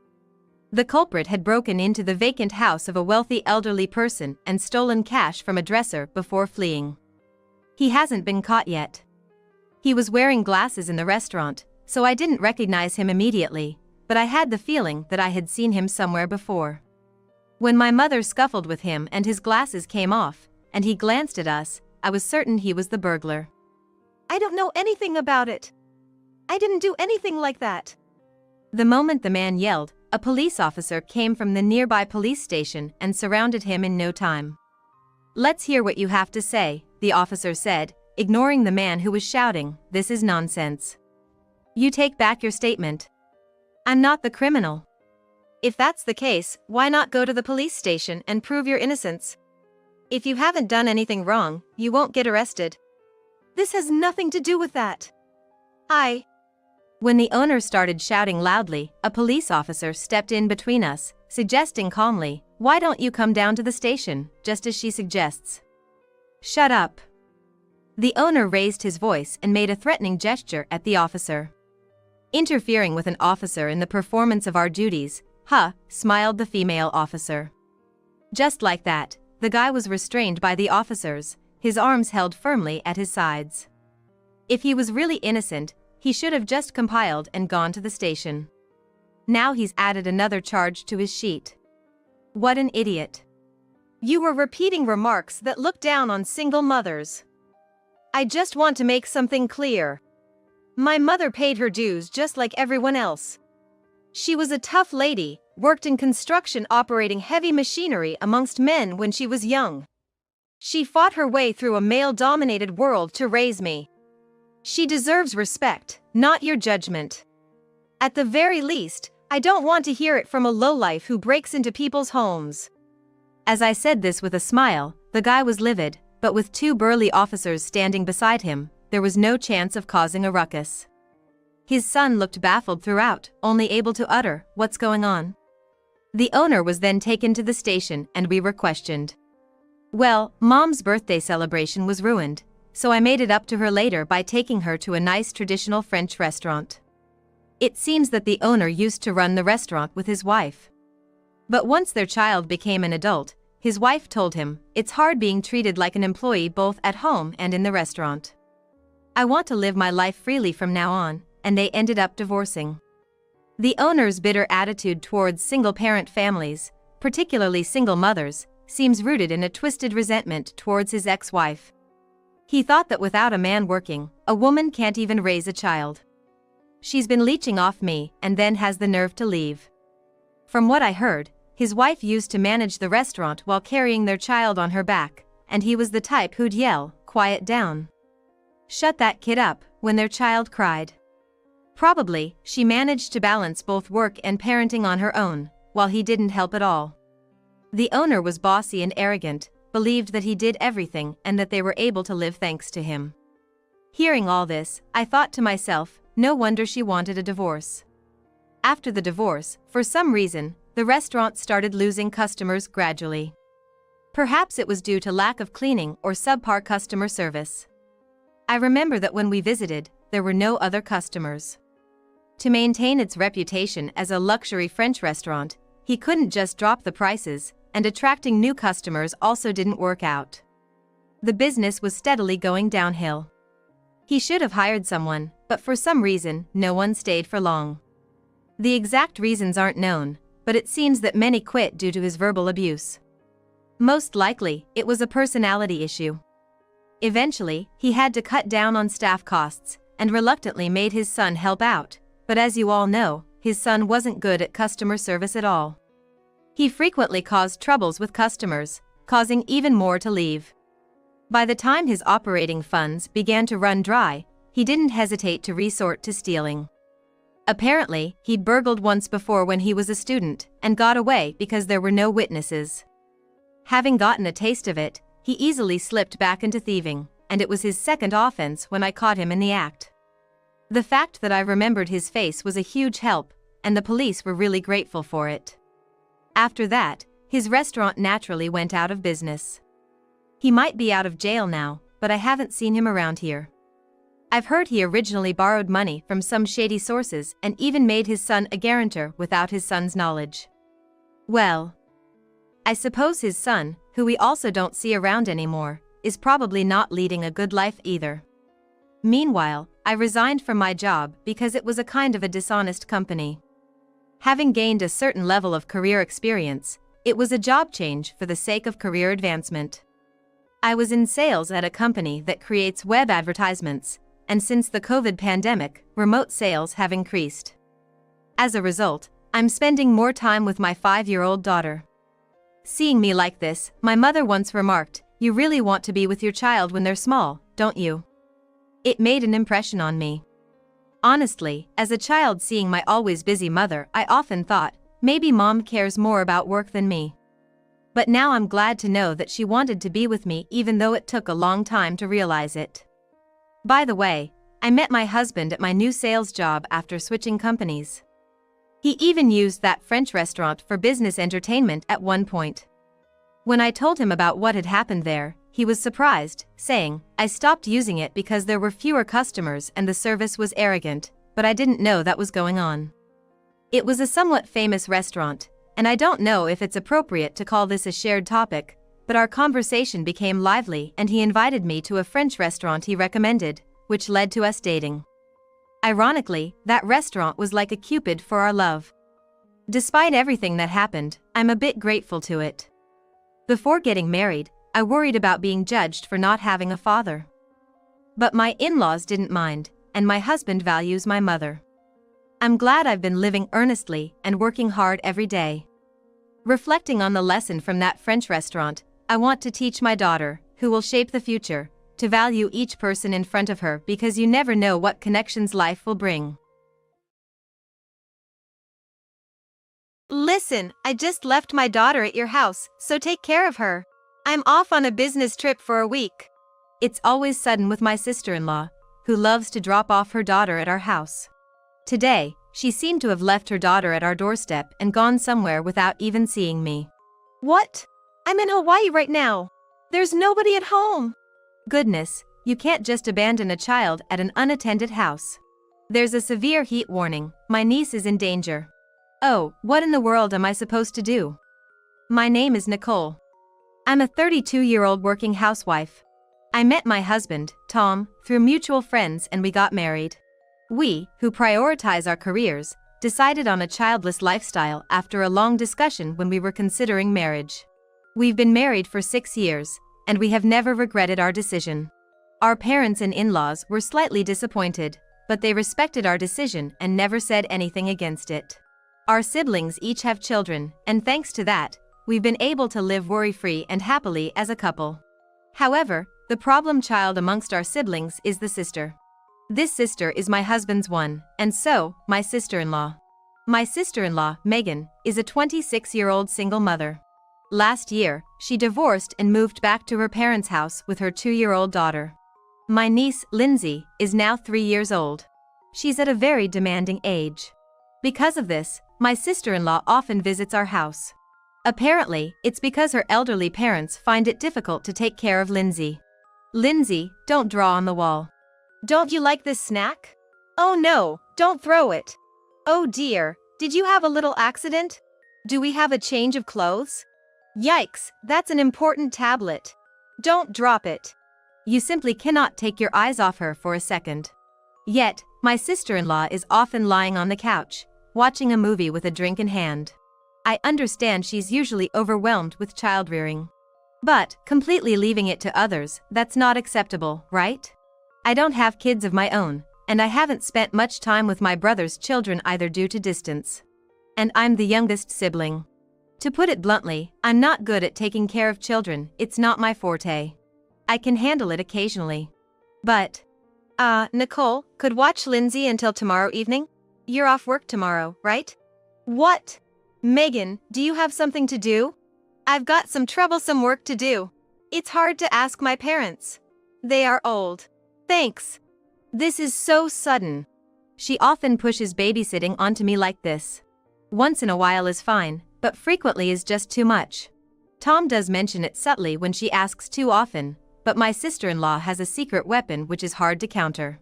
The culprit had broken into the vacant house of a wealthy elderly person and stolen cash from a dresser before fleeing. He hasn't been caught yet. He was wearing glasses in the restaurant, so I didn't recognize him immediately, but I had the feeling that I had seen him somewhere before. When my mother scuffled with him and his glasses came off, and he glanced at us, I was certain he was the burglar. I don't know anything about it. I didn't do anything like that. The moment the man yelled, a police officer came from the nearby police station and surrounded him in no time. "Let's hear what you have to say," the officer said, ignoring the man who was shouting, "This is nonsense. You take back your statement. I'm not the criminal." If that's the case, why not go to the police station and prove your innocence? If you haven't done anything wrong, you won't get arrested. This has nothing to do with that. When the owner started shouting loudly, a police officer stepped in between us, suggesting calmly, "Why don't you come down to the station, just as she suggests?" "Shut up." The owner raised his voice and made a threatening gesture at the officer. "Interfering with an officer in the performance of our duties, huh?" smiled the female officer. Just like that, the guy was restrained by the officers, his arms held firmly at his sides. If he was really innocent, he should have just compiled and gone to the station. Now he's added another charge to his sheet. What an idiot. You were repeating remarks that look down on single mothers. I just want to make something clear. My mother paid her dues just like everyone else. She was a tough lady, worked in construction operating heavy machinery amongst men when she was young. She fought her way through a male-dominated world to raise me. She deserves respect, not your judgment. At the very least, I don't want to hear it from a lowlife who breaks into people's homes. As I said this with a smile, the guy was livid, but with two burly officers standing beside him, there was no chance of causing a ruckus. His son looked baffled throughout, only able to utter, "What's going on?" The owner was then taken to the station and we were questioned. Well, Mom's birthday celebration was ruined, so I made it up to her later by taking her to a nice traditional French restaurant. It seems that the owner used to run the restaurant with his wife. But once their child became an adult, his wife told him, "It's hard being treated like an employee both at home and in the restaurant. I want to live my life freely from now on," and they ended up divorcing. The owner's bitter attitude towards single-parent families, particularly single mothers, seems rooted in a twisted resentment towards his ex-wife. He thought that without a man working, a woman can't even raise a child. "She's been leeching off me and then has the nerve to leave." From what I heard, his wife used to manage the restaurant while carrying their child on her back, and he was the type who'd yell, "Quiet down. Shut that kid up," when their child cried. Probably, she managed to balance both work and parenting on her own, while he didn't help at all. The owner was bossy and arrogant, believed that he did everything and that they were able to live thanks to him. Hearing all this, I thought to myself, no wonder she wanted a divorce. After the divorce, for some reason, the restaurant started losing customers gradually. Perhaps it was due to lack of cleaning or subpar customer service. I remember that when we visited, there were no other customers. To maintain its reputation as a luxury French restaurant, he couldn't just drop the prices, and attracting new customers also didn't work out. The business was steadily going downhill. He should have hired someone, but for some reason, no one stayed for long. The exact reasons aren't known, but it seems that many quit due to his verbal abuse. Most likely, it was a personality issue. Eventually, he had to cut down on staff costs, and reluctantly made his son help out, but as you all know, his son wasn't good at customer service at all. He frequently caused troubles with customers, causing even more to leave. By the time his operating funds began to run dry, he didn't hesitate to resort to stealing. Apparently, he'd burgled once before when he was a student, and got away because there were no witnesses. Having gotten a taste of it, he easily slipped back into thieving, and it was his second offense when I caught him in the act. The fact that I remembered his face was a huge help, and the police were really grateful for it. After that, his restaurant naturally went out of business. He might be out of jail now, but I haven't seen him around here. I've heard he originally borrowed money from some shady sources and even made his son a guarantor without his son's knowledge. Well, I suppose his son, who we also don't see around anymore, is probably not leading a good life either. Meanwhile, I resigned from my job because it was a kind of a dishonest company. Having gained a certain level of career experience, it was a job change for the sake of career advancement. I was in sales at a company that creates web advertisements, and since the COVID pandemic, remote sales have increased. As a result, I'm spending more time with my 5-year-old daughter. Seeing me like this, my mother once remarked, "You really want to be with your child when they're small, don't you?" It made an impression on me. Honestly, as a child seeing my always busy mother, I often thought, maybe Mom cares more about work than me. But now I'm glad to know that she wanted to be with me even though it took a long time to realize it. By the way, I met my husband at my new sales job after switching companies. He even used that French restaurant for business entertainment at one point. When I told him about what had happened there, he was surprised, saying, "I stopped using it because there were fewer customers and the service was arrogant, but I didn't know that was going on." It was a somewhat famous restaurant, and I don't know if it's appropriate to call this a shared topic, but our conversation became lively and he invited me to a French restaurant he recommended, which led to us dating. Ironically, that restaurant was like a Cupid for our love. Despite everything that happened, I'm a bit grateful to it. Before getting married, I worried about being judged for not having a father. But my in-laws didn't mind, and my husband values my mother. I'm glad I've been living earnestly and working hard every day. Reflecting on the lesson from that French restaurant, I want to teach my daughter, who will shape the future, to value each person in front of her because you never know what connections life will bring. Listen, I just left my daughter at your house, so take care of her. I'm off on a business trip for a week. It's always sudden with my sister-in-law, who loves to drop off her daughter at our house. Today, she seemed to have left her daughter at our doorstep and gone somewhere without even seeing me. What? I'm in Hawaii right now. There's nobody at home. Goodness, you can't just abandon a child at an unattended house. There's a severe heat warning. My niece is in danger. Oh, what in the world am I supposed to do? My name is Nicole. I'm a 32-year-old working housewife. I met my husband, Tom, through mutual friends and we got married. We, who prioritize our careers, decided on a childless lifestyle after a long discussion when we were considering marriage. We've been married for 6 years, and we have never regretted our decision. Our parents and in-laws were slightly disappointed, but they respected our decision and never said anything against it. Our siblings each have children, and thanks to that, we've been able to live worry-free and happily as a couple. However, the problem child amongst our siblings is the sister. This sister is my husband's one, and so, my sister-in-law. My sister-in-law, Megan, is a 26-year-old single mother. Last year, she divorced and moved back to her parents' house with her 2-year-old daughter. My niece, Lindsay, is now 3 years old. She's at a very demanding age. Because of this, my sister-in-law often visits our house. Apparently, it's because her elderly parents find it difficult to take care of Lindsay. Lindsay, don't draw on the wall. Don't you like this snack? Oh no, don't throw it. Oh dear, did you have a little accident? Do we have a change of clothes? Yikes, that's an important tablet. Don't drop it. You simply cannot take your eyes off her for a second. Yet, my sister-in-law is often lying on the couch, watching a movie with a drink in hand. I understand she's usually overwhelmed with child-rearing. But, completely leaving it to others, that's not acceptable, right? I don't have kids of my own, and I haven't spent much time with my brother's children either due to distance. And I'm the youngest sibling. To put it bluntly, I'm not good at taking care of children, it's not my forte. I can handle it occasionally. But, Nicole, could watch Lindsay until tomorrow evening? You're off work tomorrow, right? What? Megan, do you have something to do? I've got some troublesome work to do. It's hard to ask my parents. They are old. Thanks. This is so sudden. She often pushes babysitting onto me like this. Once in a while is fine, but frequently is just too much. Tom does mention it subtly when she asks too often, but my sister-in-law has a secret weapon which is hard to counter.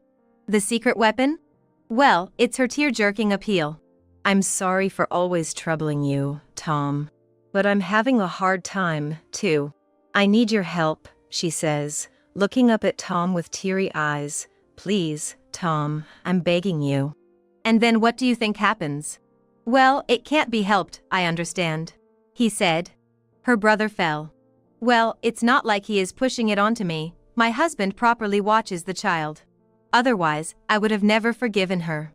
The secret weapon? Well, it's her tear-jerking appeal. I'm sorry for always troubling you, Tom. But I'm having a hard time, too. I need your help, she says, looking up at Tom with teary eyes. Please, Tom, I'm begging you. And then what do you think happens? Well, it can't be helped, I understand. He said. Her brother fell. Well, it's not like he is pushing it onto me. My husband properly watches the child. Otherwise, I would have never forgiven her.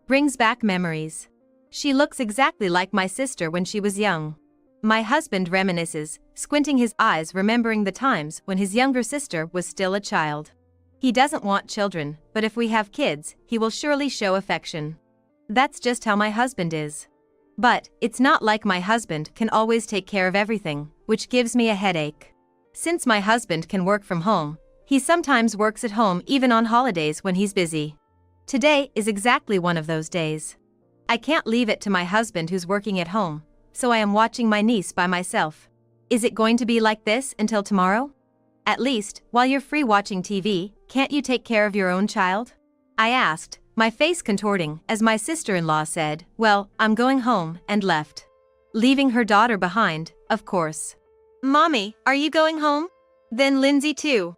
Brings back memories. She looks exactly like my sister when she was young. My husband reminisces, squinting his eyes remembering the times when his younger sister was still a child. He doesn't want children, but if we have kids, he will surely show affection. That's just how my husband is. But, it's not like my husband can always take care of everything, which gives me a headache. Since my husband can work from home, he sometimes works at home even on holidays when he's busy. Today is exactly one of those days. I can't leave it to my husband who's working at home, so I am watching my niece by myself. Is it going to be like this until tomorrow? At least, while you're free watching TV, can't you take care of your own child? I asked, my face contorting, as my sister-in-law said, well, I'm going home, and left. Leaving her daughter behind, of course. Mommy, are you going home? Then Lindsay too.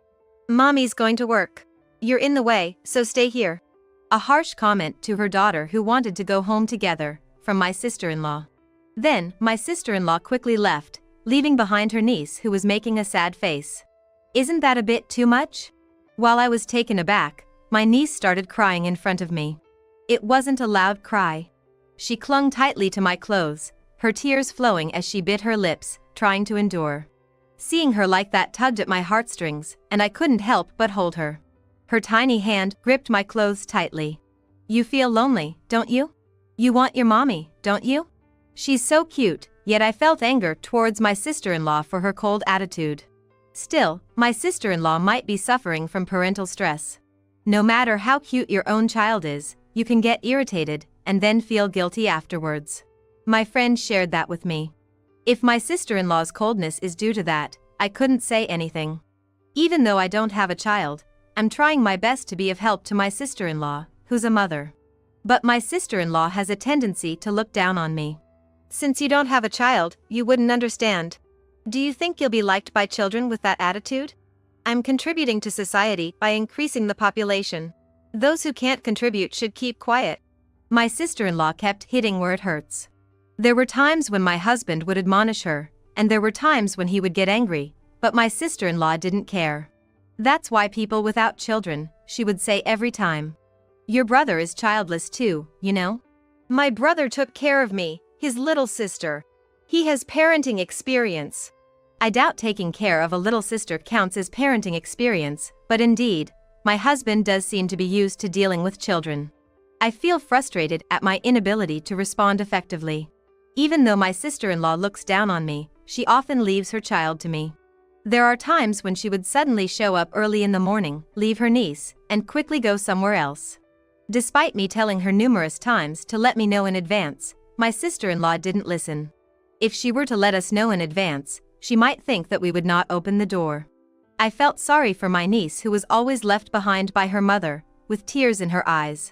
Mommy's going to work. You're in the way, so stay here. A harsh comment to her daughter who wanted to go home together, from my sister-in-law. Then, my sister-in-law quickly left, leaving behind her niece who was making a sad face. Isn't that a bit too much? While I was taken aback, my niece started crying in front of me. It wasn't a loud cry. She clung tightly to my clothes, her tears flowing as she bit her lips, trying to endure. Seeing her like that tugged at my heartstrings, and I couldn't help but hold her. Her tiny hand gripped my clothes tightly. You feel lonely, don't you? You want your mommy, don't you? She's so cute, yet I felt anger towards my sister-in-law for her cold attitude. Still, my sister-in-law might be suffering from parental stress. No matter how cute your own child is, you can get irritated and then feel guilty afterwards. My friend shared that with me. If my sister-in-law's coldness is due to that, I couldn't say anything. Even though I don't have a child, I'm trying my best to be of help to my sister-in-law, who's a mother. But my sister-in-law has a tendency to look down on me. Since you don't have a child, you wouldn't understand. Do you think you'll be liked by children with that attitude? I'm contributing to society by increasing the population. Those who can't contribute should keep quiet. My sister-in-law kept hitting where it hurts. There were times when my husband would admonish her, and there were times when he would get angry, but my sister-in-law didn't care. That's why people without children, she would say every time. Your brother is childless too, you know? My brother took care of me, his little sister. He has parenting experience. I doubt taking care of a little sister counts as parenting experience, but indeed, my husband does seem to be used to dealing with children. I feel frustrated at my inability to respond effectively. Even though my sister-in-law looks down on me, she often leaves her child to me. There are times when she would suddenly show up early in the morning, leave her niece, and quickly go somewhere else. Despite me telling her numerous times to let me know in advance, my sister-in-law didn't listen. If she were to let us know in advance, she might think that we would not open the door. I felt sorry for my niece who was always left behind by her mother, with tears in her eyes.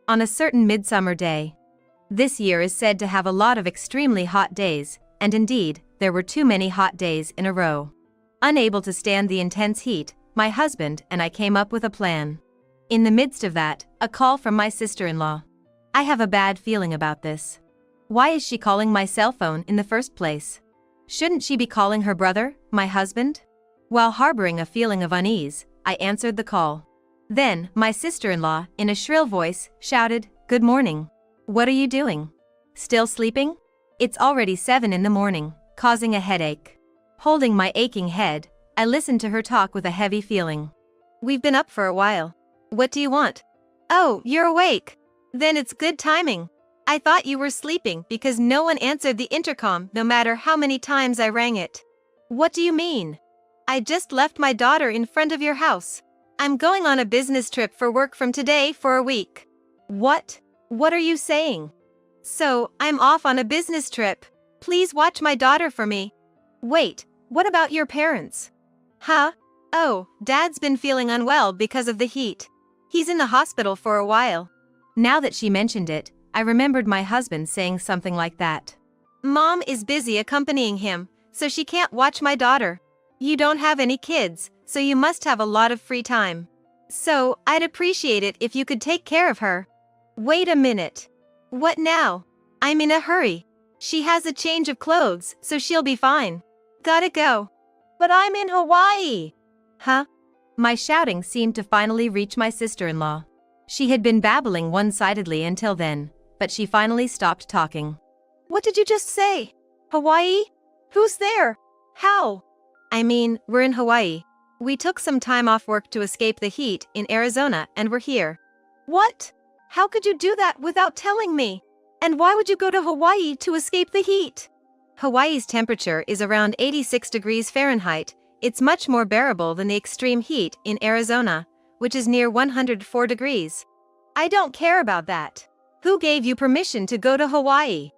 On a certain midsummer day. This year is said to have a lot of extremely hot days, and indeed, there were too many hot days in a row. Unable to stand the intense heat, my husband and I came up with a plan. In the midst of that, a call from my sister-in-law. I have a bad feeling about this. Why is she calling my cell phone in the first place? Shouldn't she be calling her brother, my husband? While harboring a feeling of unease, I answered the call. Then, my sister-in-law, in a shrill voice, shouted, "Good morning. What are you doing? Still sleeping? It's already 7 in the morning, causing a headache." Holding my aching head, I listened to her talk with a heavy feeling. We've been up for a while. What do you want? Oh, you're awake. Then it's good timing. I thought you were sleeping because no one answered the intercom no matter how many times I rang it. What do you mean? I just left my daughter in front of your house. I'm going on a business trip for work from today for a week. What? What are you saying? So, I'm off on a business trip. Please watch my daughter for me. Wait, what about your parents? Huh? Oh, Dad's been feeling unwell because of the heat. He's in the hospital for a while. Now that she mentioned it, I remembered my husband saying something like that. Mom is busy accompanying him, so she can't watch my daughter. You don't have any kids, so you must have a lot of free time. So, I'd appreciate it if you could take care of her. Wait a minute. What now? I'm in a hurry. She has a change of clothes, so she'll be fine. Gotta go. But I'm in Hawaii. Huh? My shouting seemed to finally reach my sister-in-law. She had been babbling one-sidedly until then, but she finally stopped talking. What did you just say? Hawaii? Who's there? How? I mean, we're in Hawaii. We took some time off work to escape the heat in Arizona and we're here. What? How could you do that without telling me? And why would you go to Hawaii to escape the heat? Hawaii's temperature is around 86 degrees Fahrenheit. It's much more bearable than the extreme heat in Arizona, which is near 104 degrees. I don't care about that. Who gave you permission to go to Hawaii?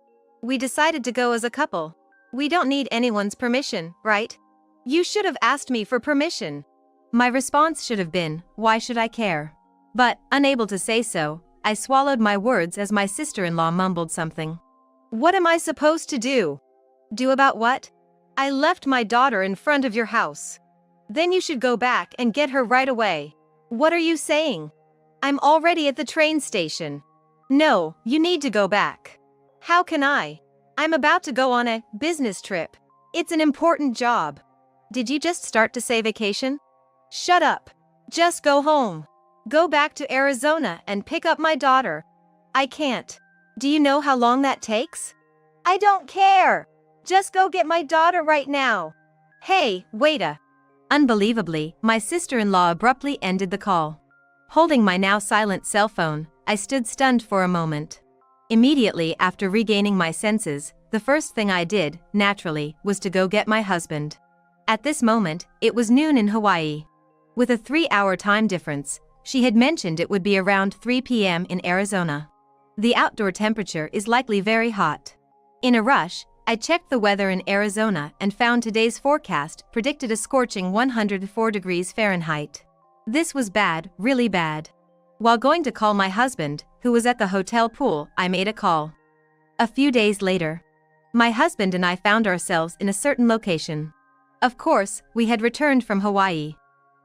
We decided to go as a couple. We don't need anyone's permission, right? You should have asked me for permission. My response should have been, why should I care? But, unable to say so, I swallowed my words as my sister-in-law mumbled something. What am I supposed to do? Do about what? I left my daughter in front of your house. Then you should go back and get her right away. What are you saying? I'm already at the train station. No, you need to go back. How can I? I'm about to go on a business trip. It's an important job. Did you just start to say vacation? Shut up. Just go home. Go back to Arizona and pick up my daughter. I can't. Do you know how long that takes? I don't care. Just go get my daughter right now. Hey, waita. Unbelievably, my sister-in-law abruptly ended the call. Holding my now silent cell phone, I stood stunned for a moment. Immediately after regaining my senses, the first thing I did, naturally, was to go get my husband. At this moment, it was noon in Hawaii. With a 3-hour time difference, she had mentioned it would be around 3 p.m. in Arizona. The outdoor temperature is likely very hot. In a rush, I checked the weather in Arizona and found today's forecast predicted a scorching 104 degrees Fahrenheit. This was bad, really bad. While going to call my husband, who was at the hotel pool, I made a call. A few days later, my husband and I found ourselves in a certain location. Of course, we had returned from Hawaii.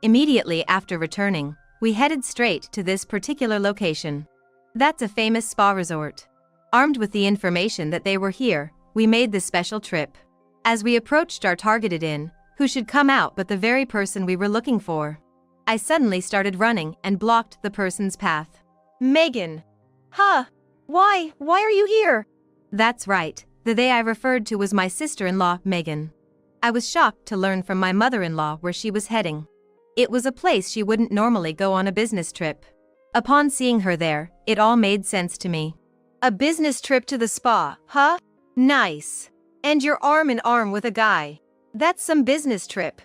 Immediately after returning, we headed straight to this particular location. That's a famous spa resort. Armed with the information that they were here, we made this special trip. As we approached our targeted inn, who should come out but the very person we were looking for? I suddenly started running and blocked the person's path. Megan! Huh? Why are you here? That's right, the they I referred to was my sister-in-law, Megan. I was shocked to learn from my mother-in-law where she was heading. It was a place she wouldn't normally go on a business trip. Upon seeing her there, it all made sense to me. A business trip to the spa, huh? Nice. And you're arm in arm with a guy. That's some business trip.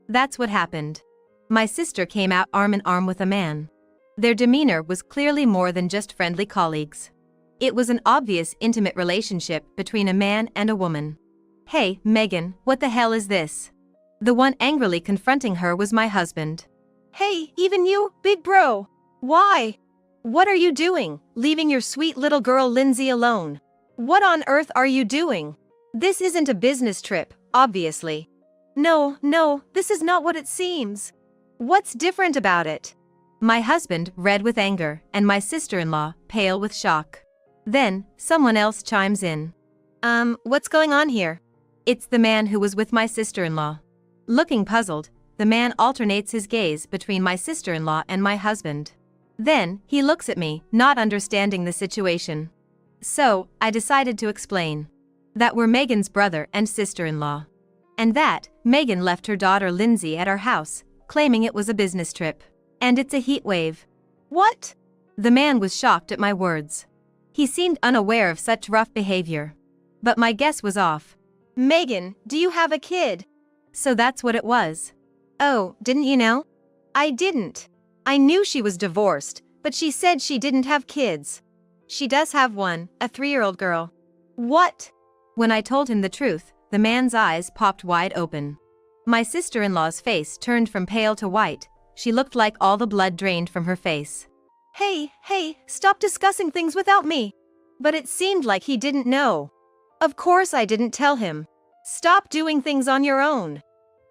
That's what happened. My sister came out arm in arm with a man. Their demeanor was clearly more than just friendly colleagues. It was an obvious intimate relationship between a man and a woman. Hey, Megan, what the hell is this? The one angrily confronting her was my husband. Hey, even you, big bro. Why? What are you doing, leaving your sweet little girl Lindsay alone? What on earth are you doing? This isn't a business trip, obviously. No, this is not what it seems. What's different about it? My husband, red with anger, and my sister-in-law, pale with shock. Then, someone else chimes in. What's going on here? It's the man who was with my sister-in-law. Looking puzzled, the man alternates his gaze between my sister-in-law and my husband. Then, he looks at me, not understanding the situation. So, I decided to explain. That we're Megan's brother and sister-in-law. And that, Megan left her daughter Lindsay at our house, claiming it was a business trip. And it's a heat wave. What? The man was shocked at my words. He seemed unaware of such rough behavior. But my guess was off. Megan, do you have a kid? So that's what it was. Oh, didn't you know? I didn't. I knew she was divorced, but she said she didn't have kids. She does have one, a 3-year-old girl. What? When I told him the truth, the man's eyes popped wide open. My sister-in-law's face turned from pale to white. She looked like all the blood drained from her face. Hey, stop discussing things without me. But it seemed like he didn't know. Of course I didn't tell him. Stop doing things on your own.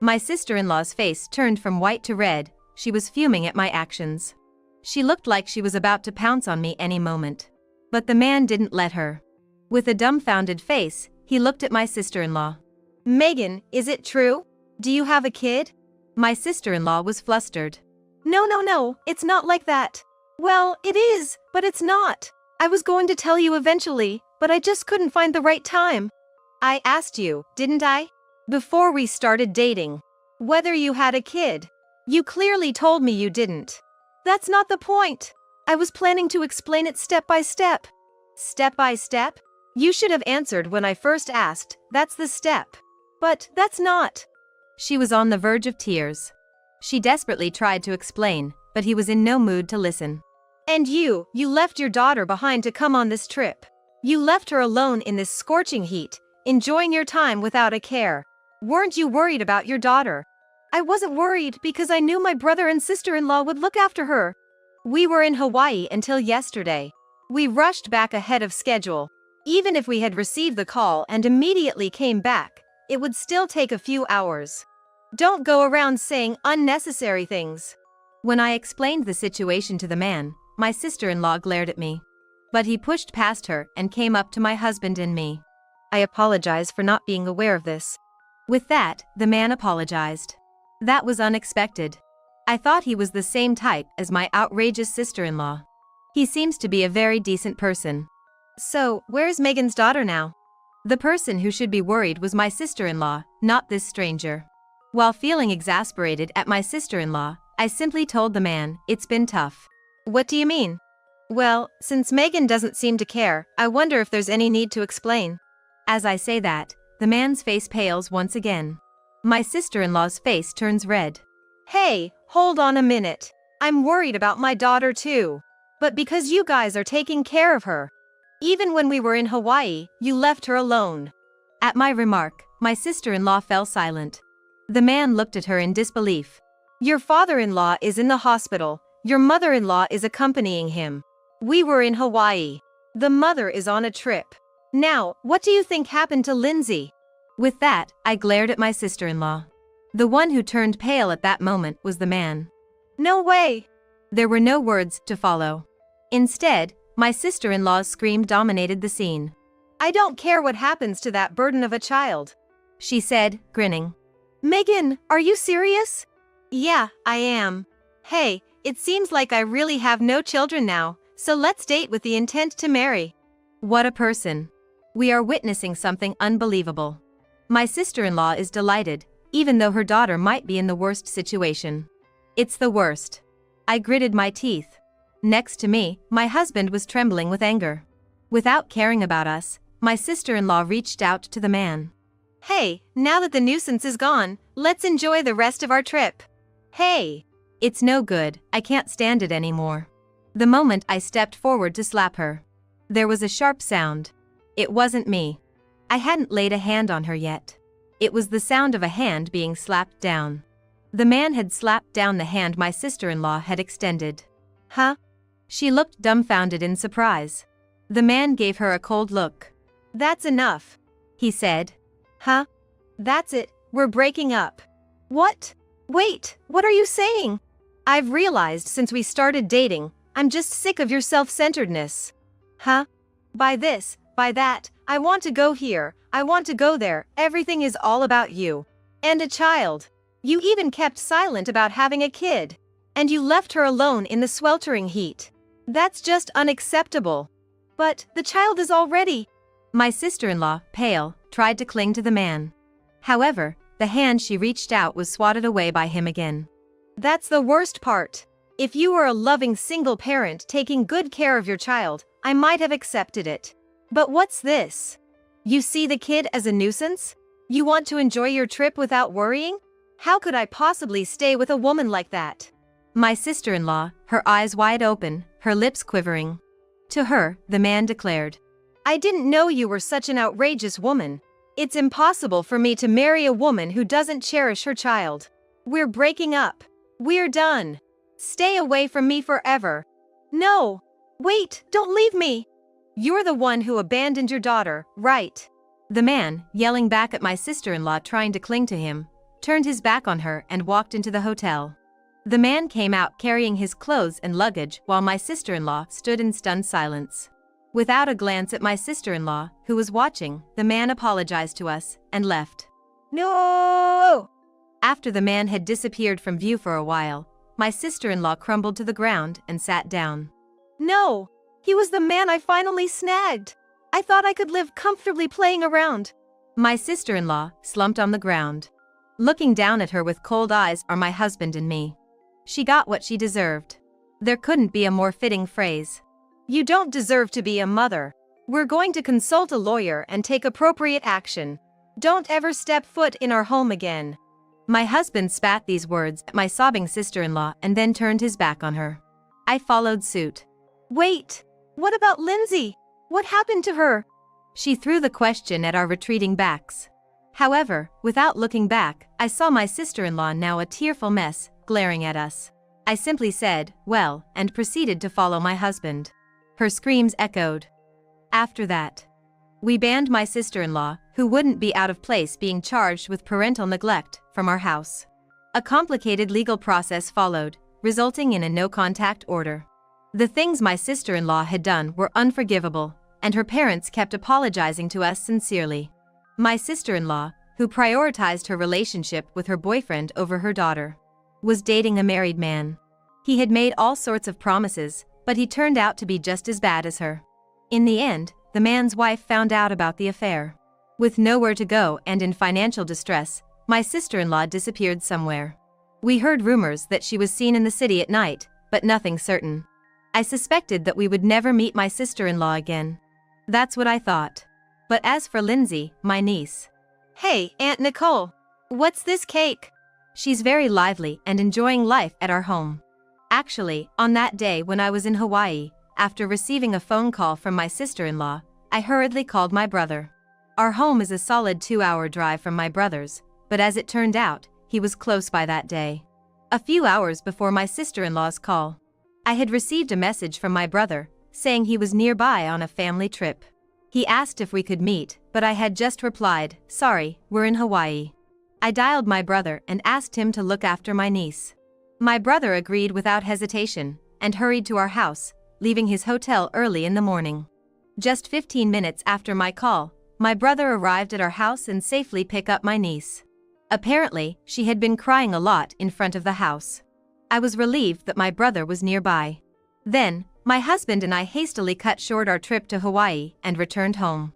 My sister-in-law's face turned from white to red. She was fuming at my actions. She looked like she was about to pounce on me any moment. But the man didn't let her. With a dumbfounded face, he looked at my sister-in-law. Megan, is it true? Do you have a kid? My sister-in-law was flustered. No, it's not like that. Well, it is, but it's not. I was going to tell you eventually, but I just couldn't find the right time. I asked you, didn't I? Before we started dating, whether you had a kid. You clearly told me you didn't. That's not the point. I was planning to explain it step by step. Step by step? You should have answered when I first asked, that's the step. But that's not. She was on the verge of tears. She desperately tried to explain, but he was in no mood to listen. And you left your daughter behind to come on this trip. You left her alone in this scorching heat, enjoying your time without a care. Weren't you worried about your daughter? I wasn't worried because I knew my brother and sister-in-law would look after her. We were in Hawaii until yesterday. We rushed back ahead of schedule. Even if we had received the call and immediately came back, it would still take a few hours. Don't go around saying unnecessary things. When I explained the situation to the man, my sister-in-law glared at me. But he pushed past her and came up to my husband and me. I apologize for not being aware of this. With that, the man apologized. That was unexpected. I thought he was the same type as my outrageous sister-in-law. He seems to be a very decent person. So, where's Megan's daughter now? The person who should be worried was my sister-in-law, not this stranger. While feeling exasperated at my sister-in-law, I simply told the man, it's been tough. What do you mean? Well, since Megan doesn't seem to care, I wonder if there's any need to explain. As I say that, the man's face pales once again. My sister-in-law's face turns red. Hey, hold on a minute. I'm worried about my daughter too. But because you guys are taking care of her. Even when we were in Hawaii, you left her alone. At my remark, my sister-in-law fell silent. The man looked at her in disbelief. Your father-in-law is in the hospital. Your mother-in-law is accompanying him. We were in Hawaii. The mother is on a trip. Now, what do you think happened to Lindsay? With that, I glared at my sister-in-law. The one who turned pale at that moment was the man. No way! There were no words to follow. Instead, my sister-in-law's scream dominated the scene. I don't care what happens to that burden of a child, she said, grinning. Megan, are you serious? Yeah, I am. Hey, it seems like I really have no children now, so let's date with the intent to marry. What a person. We are witnessing something unbelievable. My sister-in-law is delighted, even though her daughter might be in the worst situation. It's the worst. I gritted my teeth. Next to me, my husband was trembling with anger. Without caring about us, my sister-in-law reached out to the man. Hey, now that the nuisance is gone, let's enjoy the rest of our trip. Hey! It's no good, I can't stand it anymore. The moment I stepped forward to slap her, there was a sharp sound. It wasn't me. I hadn't laid a hand on her yet. It was the sound of a hand being slapped down. The man had slapped down the hand my sister-in-law had extended. Huh? She looked dumbfounded in surprise. The man gave her a cold look. That's enough, he said. Huh? That's it, we're breaking up. What? Wait, what are you saying? I've realized since we started dating, I'm just sick of your self-centeredness. Huh? By this, by that, I want to go here, I want to go there, everything is all about you. And a child. You even kept silent about having a kid. And you left her alone in the sweltering heat. That's just unacceptable. But the child is already... My sister-in-law, pale, tried to cling to the man. However, the hand she reached out was swatted away by him again. That's the worst part. If you were a loving single parent taking good care of your child, I might have accepted it. But what's this? You see the kid as a nuisance? You want to enjoy your trip without worrying? How could I possibly stay with a woman like that? My sister-in-law, her eyes wide open, her lips quivering. To her, the man declared, I didn't know you were such an outrageous woman. It's impossible for me to marry a woman who doesn't cherish her child. We're breaking up. We're done. Stay away from me forever. No. Wait, don't leave me. You're the one who abandoned your daughter, right? The man, yelling back at my sister-in-law trying to cling to him, turned his back on her and walked into the hotel. The man came out carrying his clothes and luggage while my sister-in-law stood in stunned silence. Without a glance at my sister-in-law, who was watching, the man apologized to us and left. No! After the man had disappeared from view for a while, my sister-in-law crumbled to the ground and sat down. No! He was the man I finally snagged! I thought I could live comfortably playing around. My sister-in-law slumped on the ground. Looking down at her with cold eyes are my husband and me. She got what she deserved. There couldn't be a more fitting phrase. You don't deserve to be a mother. We're going to consult a lawyer and take appropriate action. Don't ever step foot in our home again. My husband spat these words at my sobbing sister-in-law and then turned his back on her. I followed suit. Wait, what about Lindsay? What happened to her? She threw the question at our retreating backs. However, without looking back, I saw my sister-in-law, now a tearful mess, glaring at us. I simply said, well, and proceeded to follow my husband. Her screams echoed. After that, we banned my sister-in-law, who wouldn't be out of place being charged with parental neglect, from our house. A complicated legal process followed, resulting in a no-contact order. The things my sister-in-law had done were unforgivable, and her parents kept apologizing to us sincerely. My sister-in-law, who prioritized her relationship with her boyfriend over her daughter, was dating a married man. He had made all sorts of promises, but he turned out to be just as bad as her. In the end, the man's wife found out about the affair. With nowhere to go and in financial distress, my sister-in-law disappeared somewhere. We heard rumors that she was seen in the city at night, but nothing certain. I suspected that we would never meet my sister-in-law again. That's what I thought. But as for Lindsay, my niece. Hey, Aunt Nicole. What's this cake? She's very lively and enjoying life at our home. Actually, on that day when I was in Hawaii, after receiving a phone call from my sister-in-law, I hurriedly called my brother. Our home is a solid 2-hour drive from my brother's, but as it turned out, he was close by that day. A few hours before my sister-in-law's call, I had received a message from my brother, saying he was nearby on a family trip. He asked if we could meet, but I had just replied, "Sorry, we're in Hawaii." I dialed my brother and asked him to look after my niece. My brother agreed without hesitation, and hurried to our house, leaving his hotel early in the morning. Just 15 minutes after my call, my brother arrived at our house and safely picked up my niece. Apparently, she had been crying a lot in front of the house. I was relieved that my brother was nearby. Then, my husband and I hastily cut short our trip to Hawaii and returned home.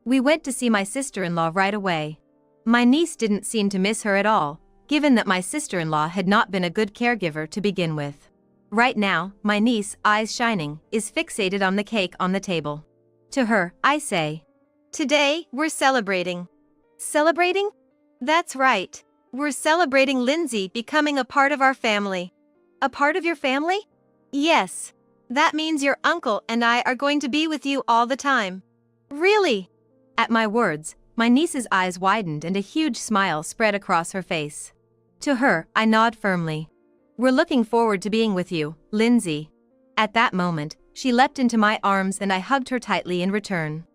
We went to see my sister-in-law right away. My niece didn't seem to miss her at all, given that my sister-in-law had not been a good caregiver to begin with. Right now, my niece, eyes shining, is fixated on the cake on the table. To her, I say, "Today, we're celebrating." Celebrating? That's right. We're celebrating Lindsay becoming a part of our family. A part of your family? Yes. That means your uncle and I are going to be with you all the time. Really? At my words, my niece's eyes widened and a huge smile spread across her face. To her, I nod firmly. "We're looking forward to being with you, Lindsay." At that moment, she leapt into my arms and I hugged her tightly in return.